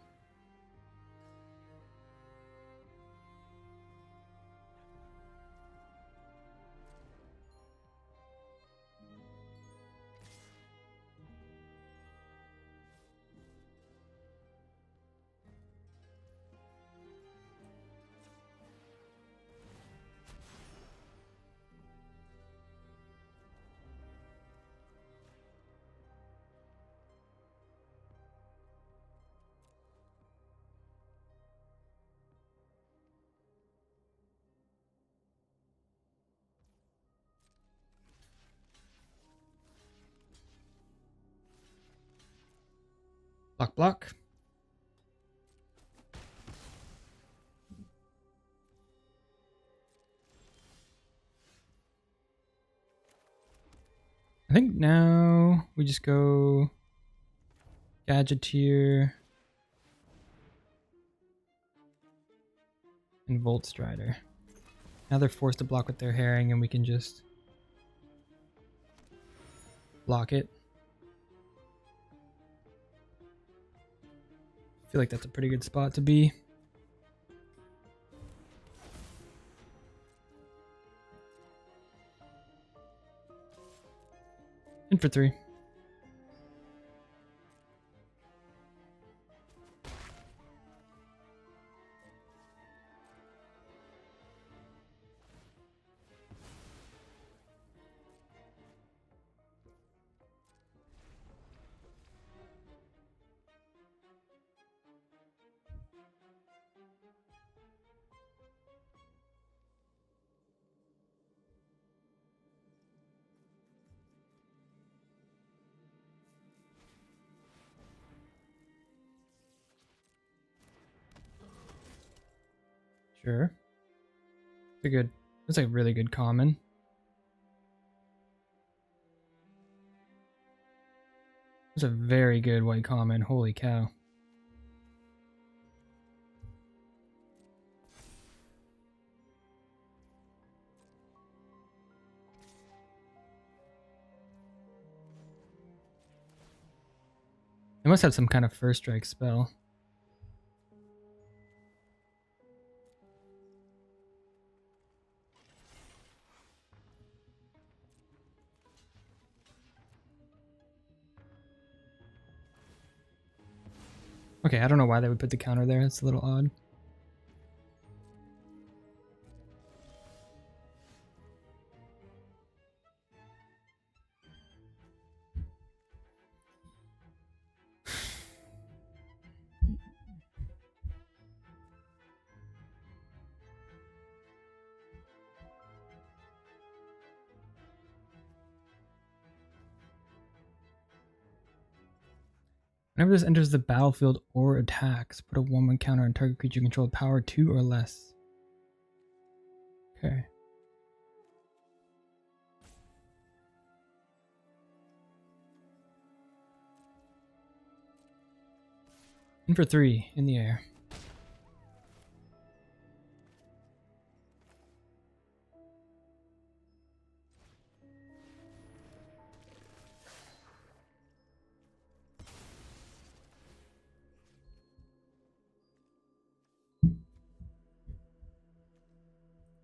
Block, block. I think now we just go Gadgeteer and Volt Strider. Now they're forced to block with their herring and we can just block it. I feel like that's a pretty good spot to be. In for 3. Sure. That's a really good common. That's a very good white common. Holy cow. They must have some kind of first strike spell. Okay, I don't know why they would put the counter there. It's a little odd. Whenever this enters the battlefield or attacks, put a 1/1 counter on target creature you control power 2 or less. Okay. In for 3 in the air.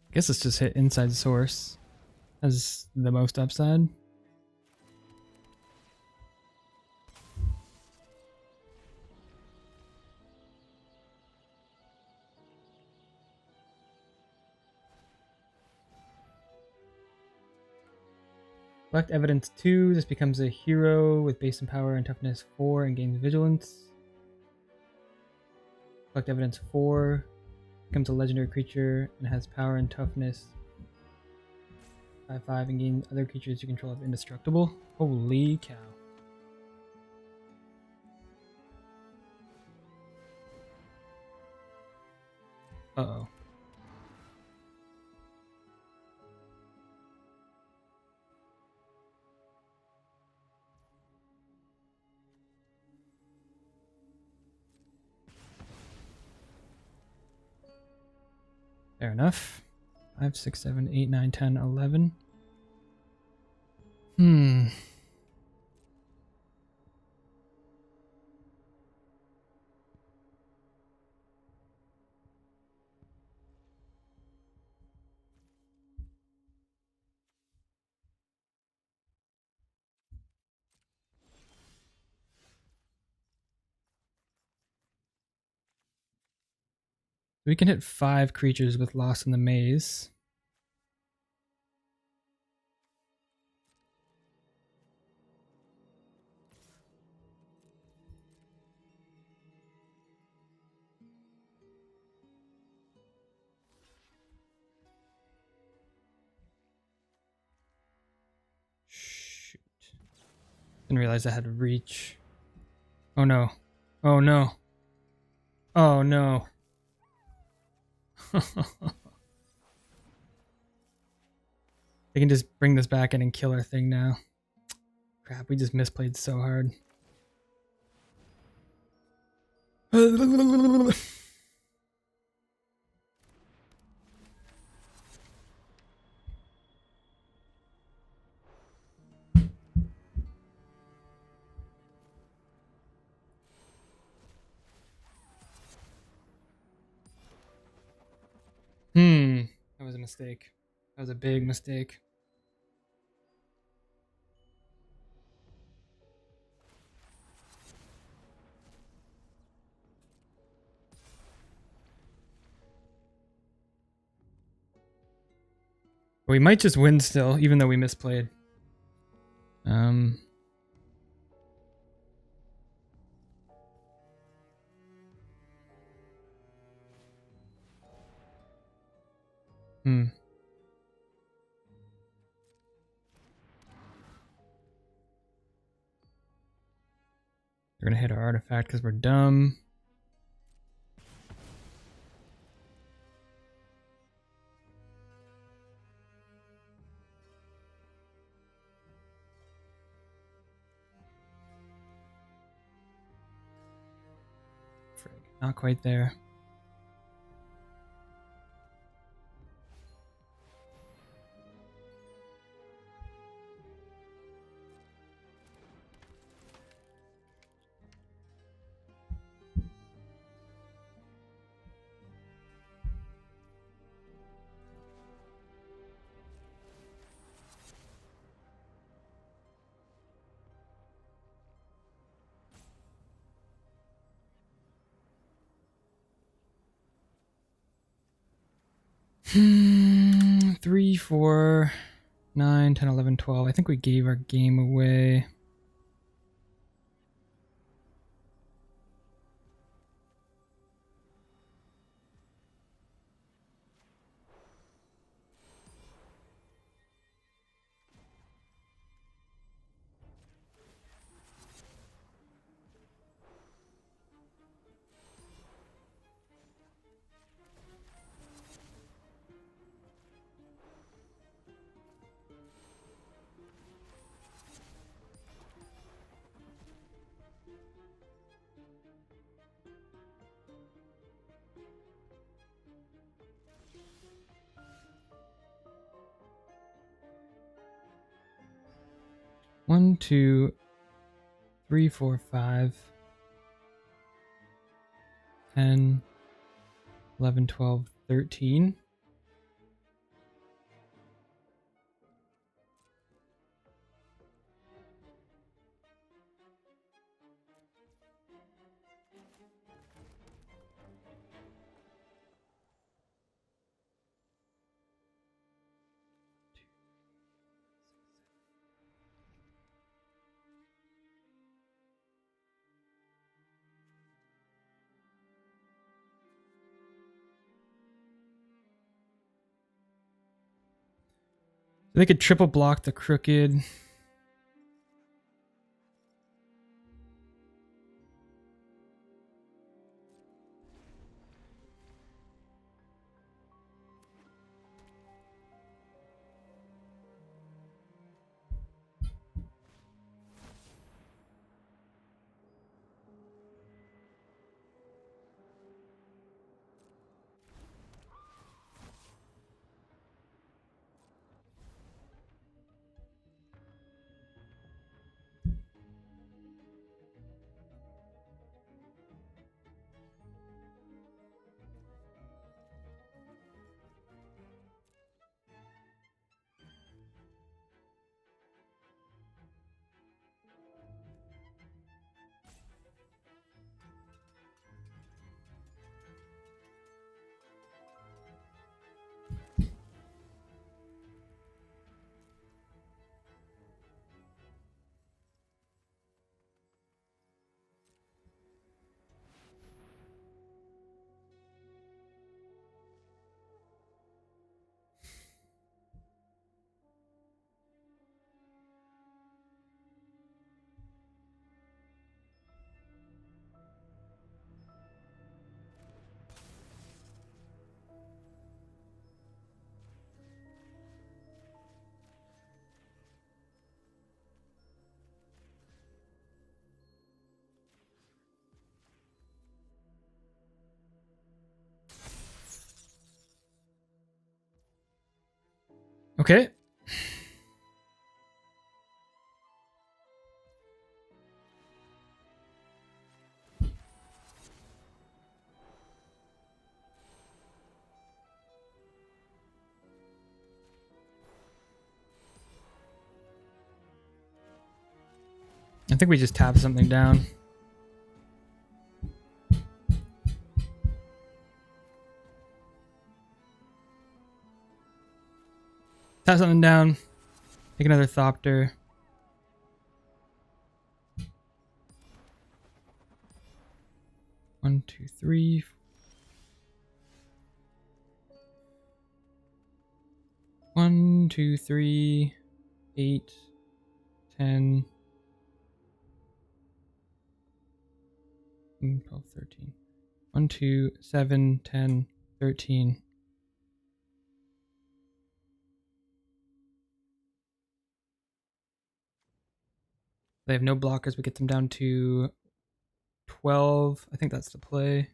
I guess let's just hit inside source as the most upside. Collect evidence 2. This becomes a hero with base and power and toughness 4 and gains vigilance. Collect evidence 4. Becomes a legendary creature and has power and toughness 5/5 and gains other creatures you control have indestructible. Holy cow. Uh-oh. Fair enough. 5, 6, 7, 8, 9, 10, 11. We can hit 5 creatures with Lost in the Maze. Shoot. Didn't realize I had to reach. Oh no. Oh no. Oh no. I can just bring this back in and kill our thing now. Crap, we just misplayed so hard. That was a mistake. That was a big mistake. We might just win still, even though we misplayed. We're gonna hit our artifact because we're dumb. Frig, not quite there. Hmm, 3, 4, 9, 10, 11, 12. I think we gave our game away. One, 2, 3, 4, 5, 10, 11, 12, 13. They could triple block the crooked. Okay. I think we just tap something down. Tap something down. Take another Thopter. One, two, three. One, two, three, 8, 10, 12, 13. 1, 2, 7, 10, 13. They have no blockers. We get them down to 12. I think that's the play.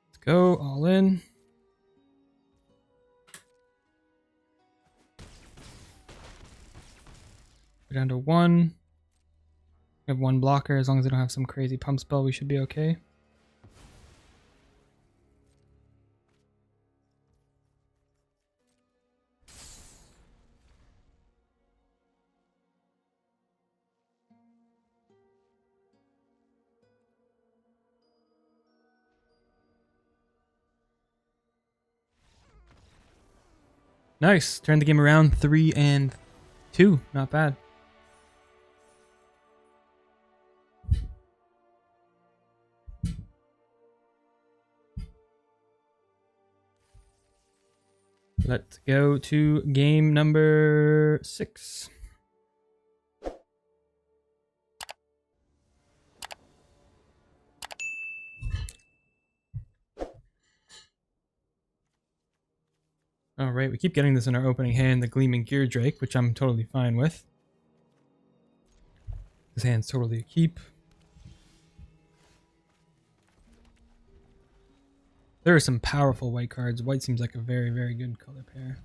Let's go all in. Go down to 1. We have 1 blocker. As long as they don't have some crazy pump spell, we should be okay. Nice. Turn the game around. 3 and 2. Not bad. Let's go to game number 6. Alright, we keep getting this in our opening hand, the Gleaming Gear Drake, which I'm totally fine with. This hand's totally a keep. There are some powerful white cards. White seems like a very, very good color pair.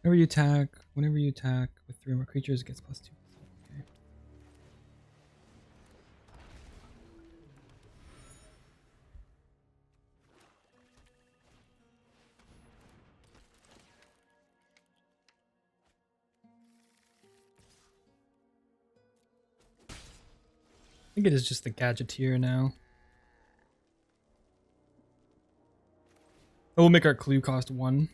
Whenever you attack with 3 or more creatures, it gets +2. Okay. I think it is just the Gadgeteer now. We'll make our clue cost 1.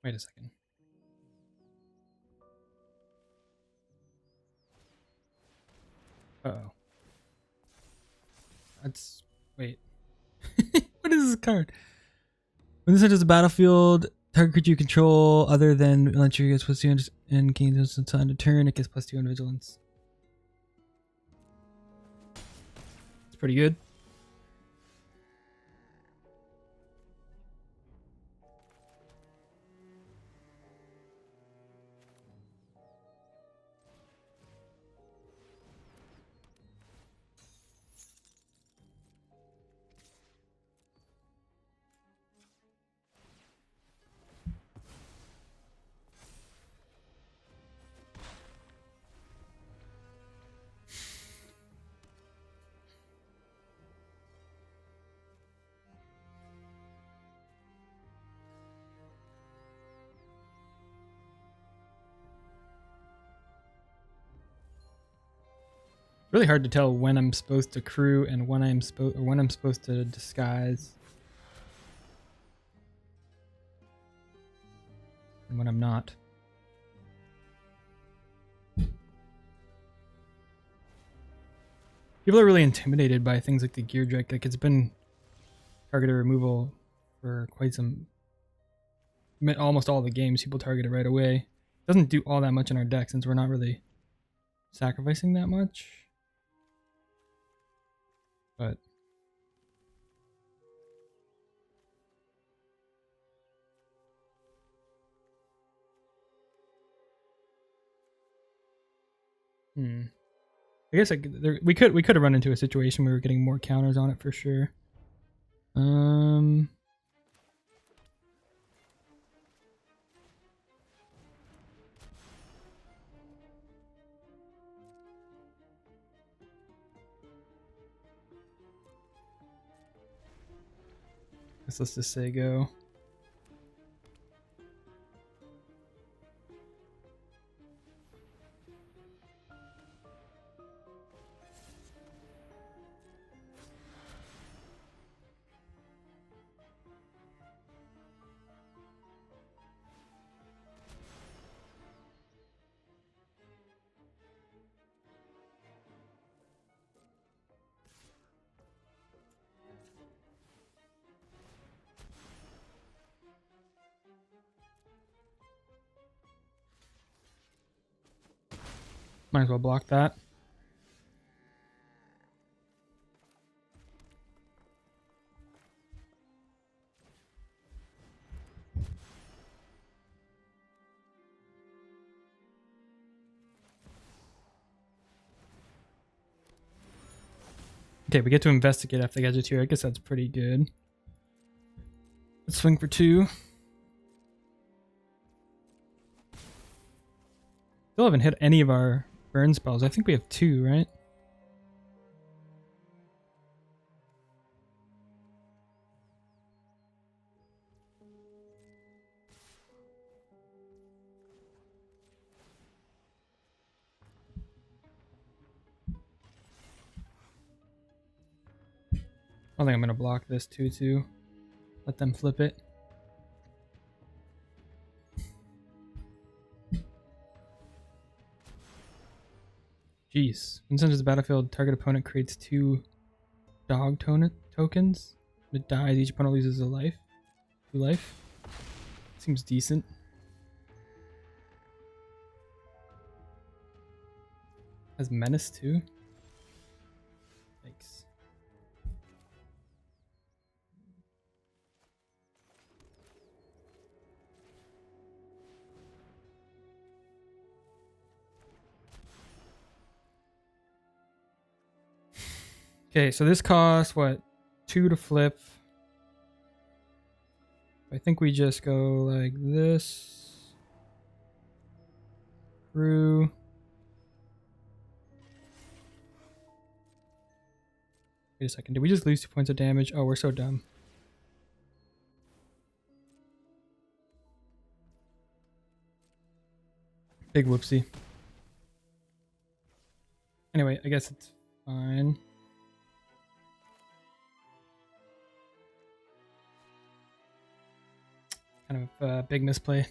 Wait a second. Uh-oh. That's... Wait. What is this card? When this enters the battlefield, target creature you control other than electric gets +2 and gains on a turn, it gets +2 on vigilance. It's pretty good. Really hard to tell when I'm supposed to crew and when I'm supposed to disguise. And when I'm not. People are really intimidated by things like the Gear Drake. Like, it's been targeted removal for quite some... almost all the games people target it right away. Doesn't do all that much in our deck since we're not really sacrificing that much. But I guess we could have run into a situation where we were getting more counters on it for sure. Let's just say go. Might as well block that. Okay, we get to investigate after the gadget here. I guess that's pretty good. Let's swing for 2. Still haven't hit any of our burn spells. I think we have 2, right? I think I'm gonna block this 2/2. Let them flip it. Jeez. When sent to the battlefield, target opponent creates 2 dog tokens. When it dies, each opponent loses a life. 2 life. Seems decent. Has menace too. Thanks. Okay, so this costs what? 2 to flip. I think we just go like this. Through. Wait a second. Did we just lose 2 points of damage? Oh, we're so dumb. Big whoopsie. Anyway, I guess it's fine. Kind of a big misplay.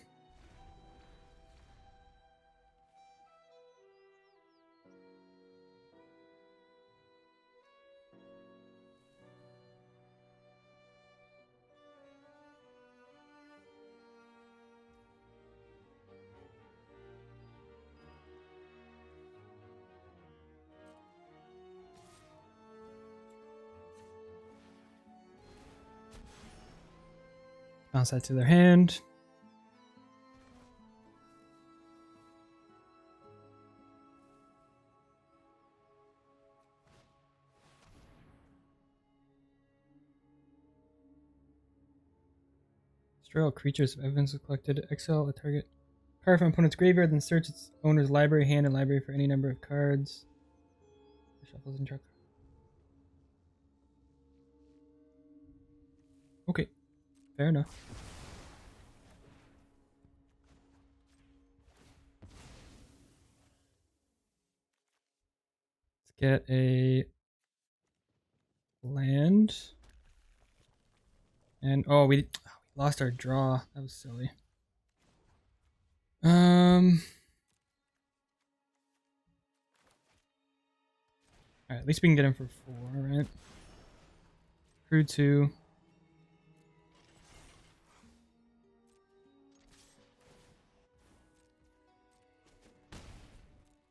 Bounce that to their hand. Destroy all creatures of evidence collected. Exile a target card from opponent's graveyard, then search its owner's library, hand, and library for any number of cards. Shuffles and draw. Okay, fair enough. Let's get a land. And oh, we lost our draw. That was silly. Alright, at least we can get him for 4, right? Crew 2.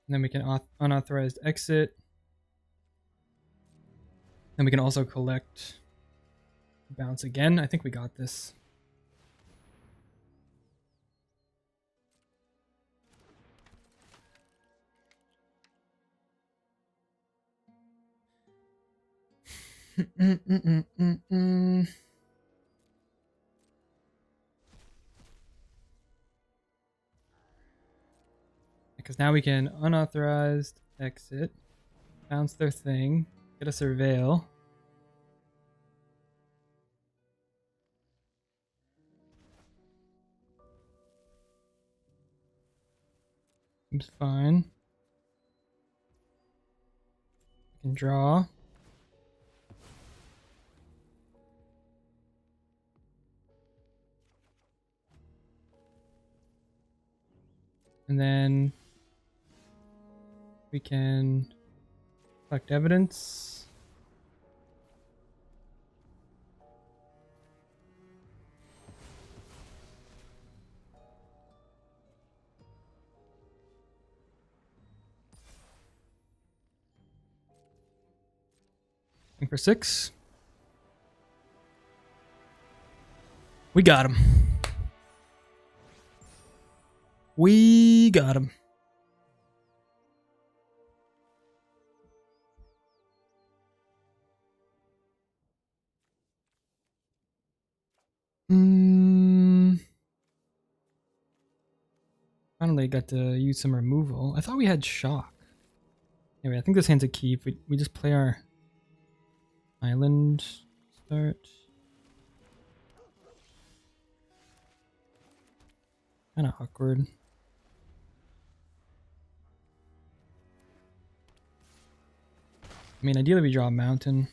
And then we can unauthorized exit. Then we can also collect bounce again. I think we got this. Because now we can unauthorized exit, bounce their thing, get a surveil. Seems fine. We can draw. And then we can collect evidence. Looking for 6. We got him. We got him. Finally got to use some removal. I thought we had shock. Anyway, I think this hand's a keep. We just play our island start. Kind of awkward. I mean, ideally we draw a mountain.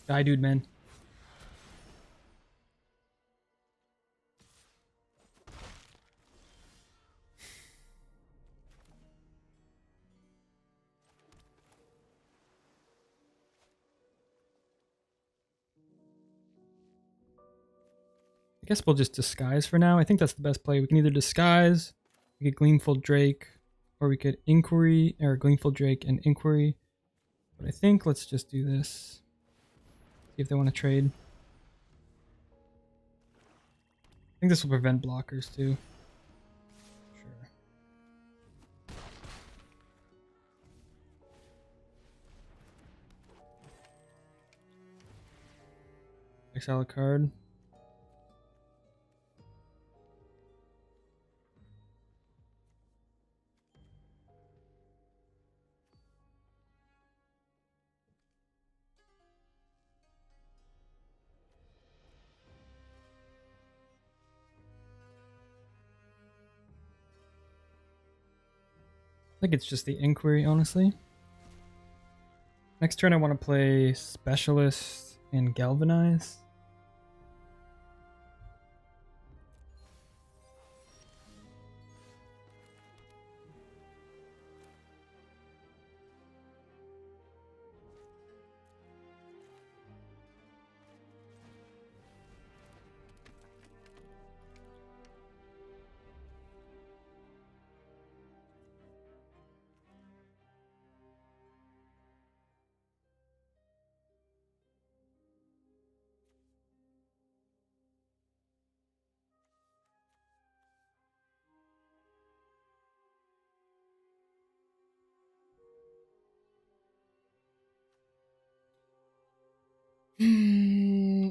Die, dude, man. I guess we'll just disguise for now. I think that's the best play. We can either disguise, we could Gleamful Drake, or we could Inquiry, or Gleamful Drake and Inquiry. But I think let's just do this. See if they want to trade. I think this will prevent blockers too. Sure. Exile a card. I think it's just the Inquiry, honestly. Next turn I want to play Specialist and Galvanize.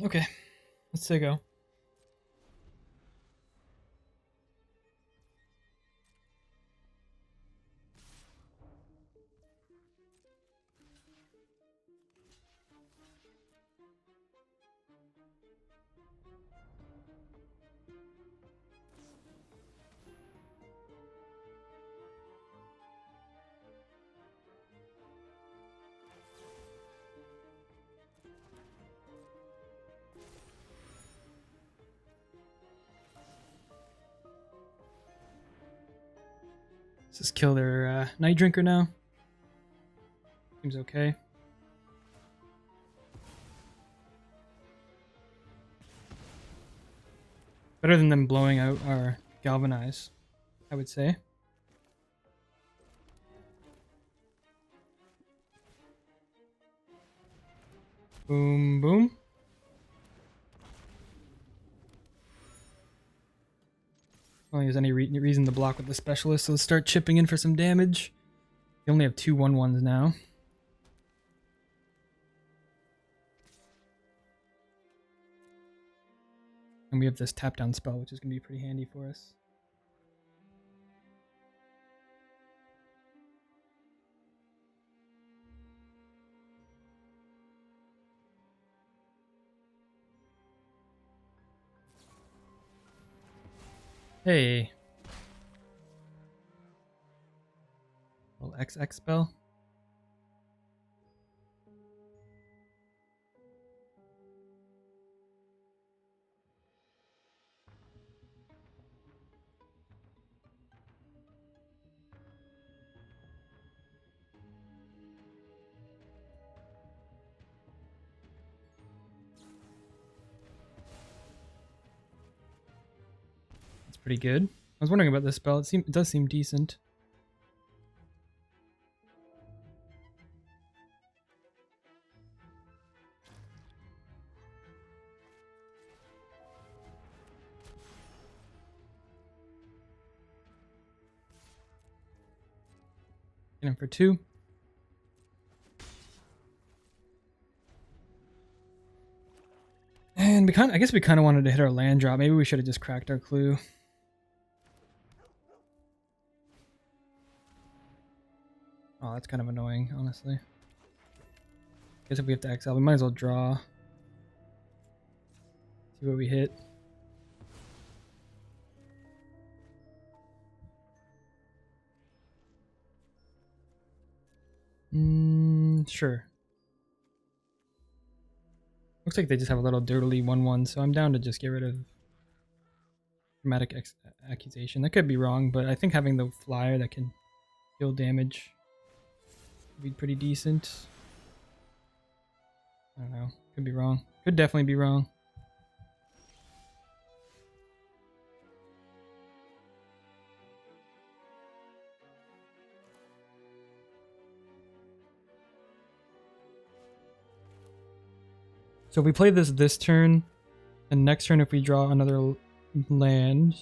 Okay, let's say go. Let's just kill their Night Drinker now. Seems okay. Better than them blowing out our galvanize, I would say. Boom, boom. I don't think there's any reason to block with the specialist, so let's start chipping in for some damage. We only have 2 1/1s now. And we have this tap down spell, which is going to be pretty handy for us. Hey. Little XX spell. That's pretty good. I was wondering about this spell. It does seem decent. Get him for 2. And I guess we kind of wanted to hit our land drop. Maybe we should have just cracked our clue. Oh, that's kind of annoying, honestly. Guess if we have to exile, we might as well draw. See what we hit. Sure. Looks like they just have a little dirtily 1/1, so I'm down to just get rid of dramatic accusation. That could be wrong, but I think having the flyer that can deal damage would be pretty decent. I don't know. Could be wrong. Could definitely be wrong. So if we play this turn, and next turn if we draw another land,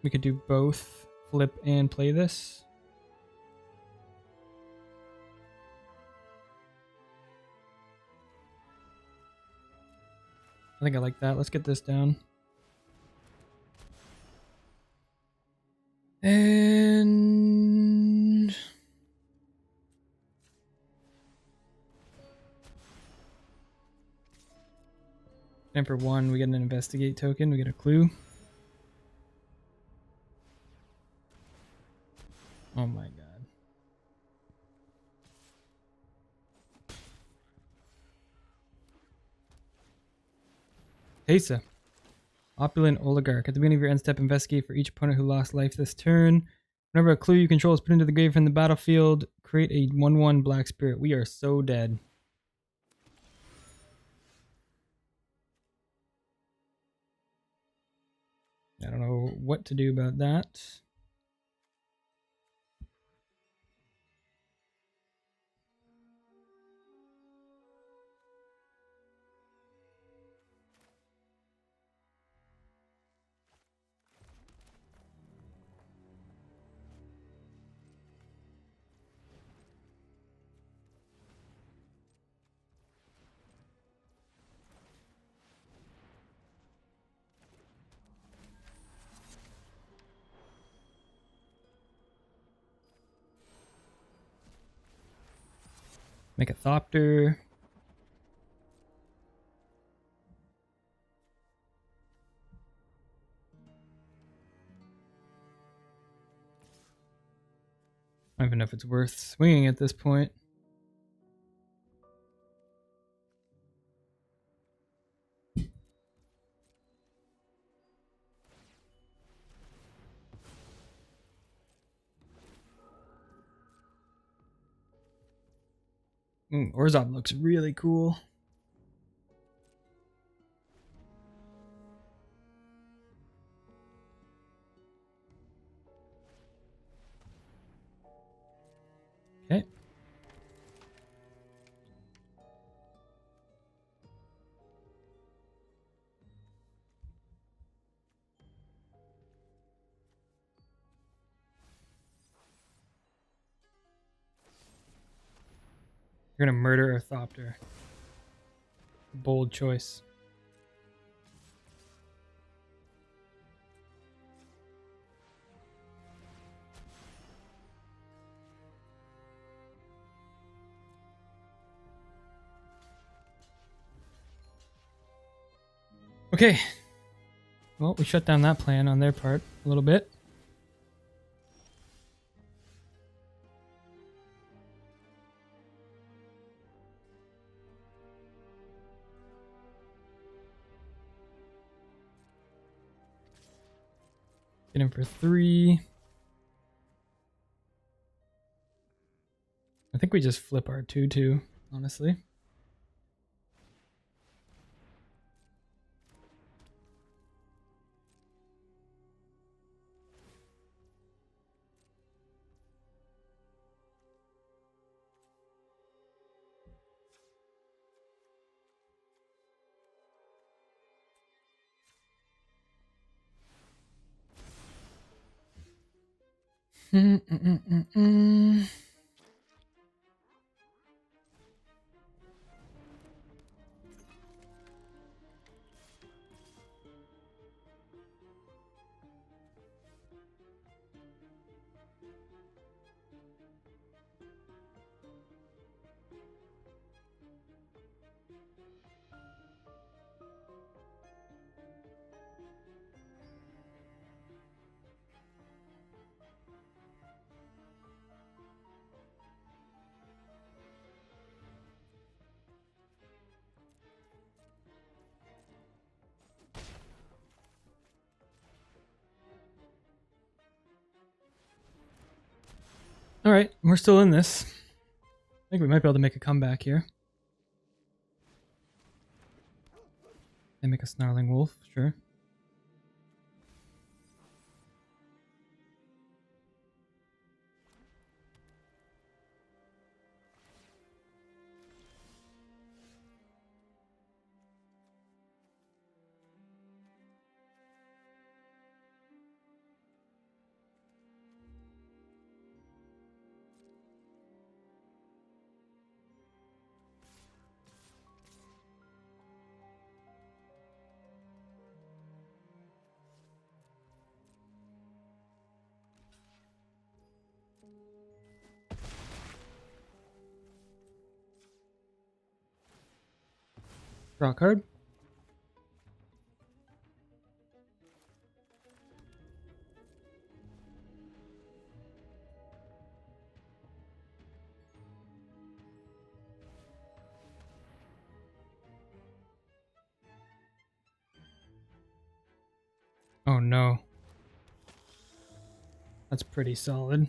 we could do both flip and play this. I think I like that. Let's get this down. And and for 1, we get an investigate token. We get a clue. Oh my god. Tesa. Opulent Oligarch. At the beginning of your end step, investigate for each opponent who lost life this turn. Whenever a clue you control is put into the grave from the battlefield, create a 1/1 black spirit. We are so dead. I don't know what to do about that. Make a Thopter. I don't even know if it's worth swinging at this point. Orzhov looks really cool. You're gonna murder a Thopter. Bold choice. Okay. Well, we shut down that plan on their part a little bit. Get him for 3. I think we just flip our 2/2, honestly. All right, we're still in this. I think we might be able to make a comeback here. They make a snarling wolf, sure. Draw a card. Oh no. That's pretty solid.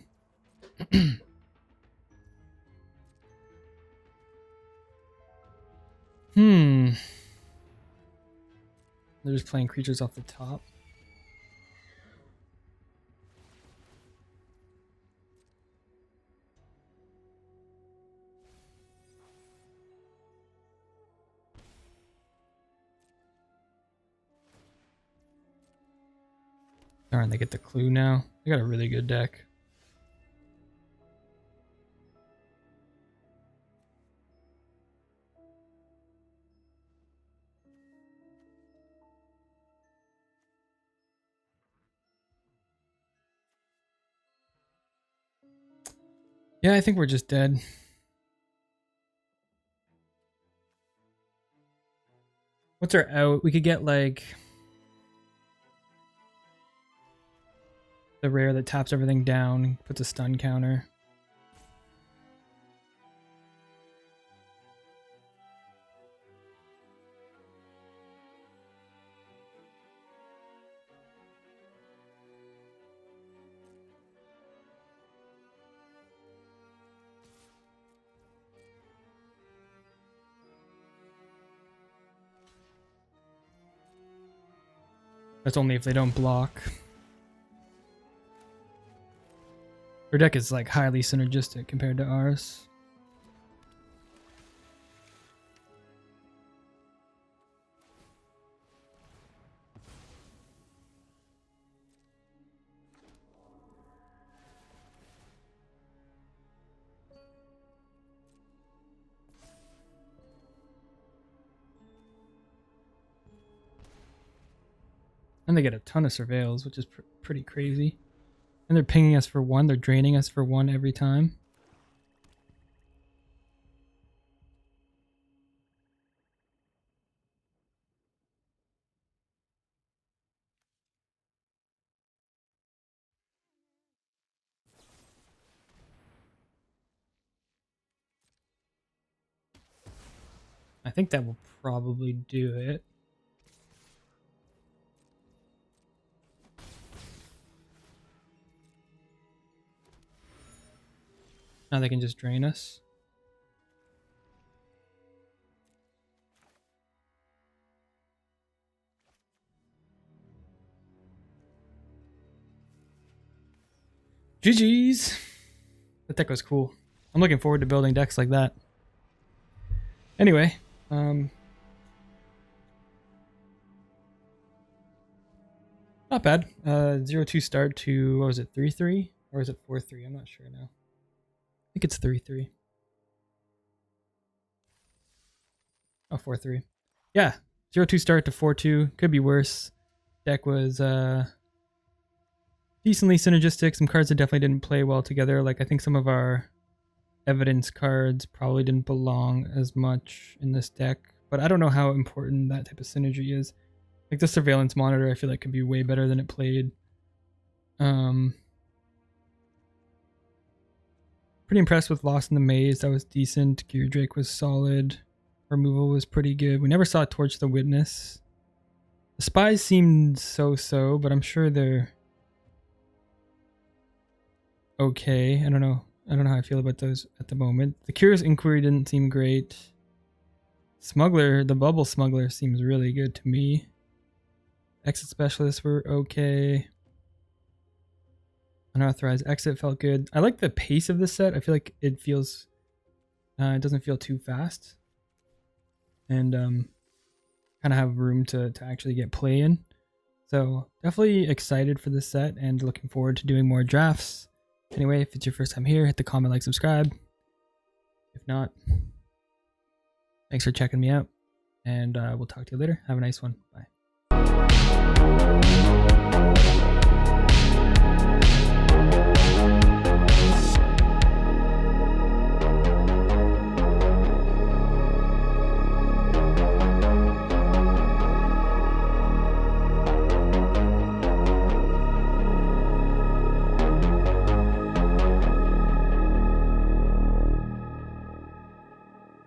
They're just playing creatures off the top. Darn, they get the clue now. They got a really good deck. Yeah, I think we're just dead. What's our out? We could get like the rare that taps everything down and puts a stun counter. That's only if they don't block. Their deck is like highly synergistic compared to ours. And they get a ton of surveils, which is pretty crazy. And they're pinging us for 1. They're draining us for 1 every time. I think that will probably do it. Now they can just drain us. GG's! That deck was cool. I'm looking forward to building decks like that. Anyway, not bad. 0-2 start to, what was it, 3-3? Or is it 4-3? I'm not sure now. I think it's 3-3. Oh, 4-3. Yeah, 0-2 start to 4-2. Could be worse. Deck was decently synergistic. Some cards that definitely didn't play well together. Like, I think some of our evidence cards probably didn't belong as much in this deck. But I don't know how important that type of synergy is. Like, the surveillance monitor, I feel like could be way better than it played. Pretty impressed with Lost in the Maze. That was decent. Gear Drake was solid. Removal was pretty good. We never saw Torch the Witness. The Spies seemed so-so, but I'm sure they're okay. I don't know how I feel about those at the moment. The Curious Inquiry didn't seem great. Smuggler, the Bubble Smuggler seems really good to me. Exit Specialists were okay. Unauthorized Exit felt good. I like the pace of this set. I feel like it feels, it doesn't feel too fast. And kind of have room to actually get play in. So definitely excited for this set and looking forward to doing more drafts. Anyway, if it's your first time here, hit the comment, like, subscribe. If not, thanks for checking me out. And we'll talk to you later. Have a nice one. Bye.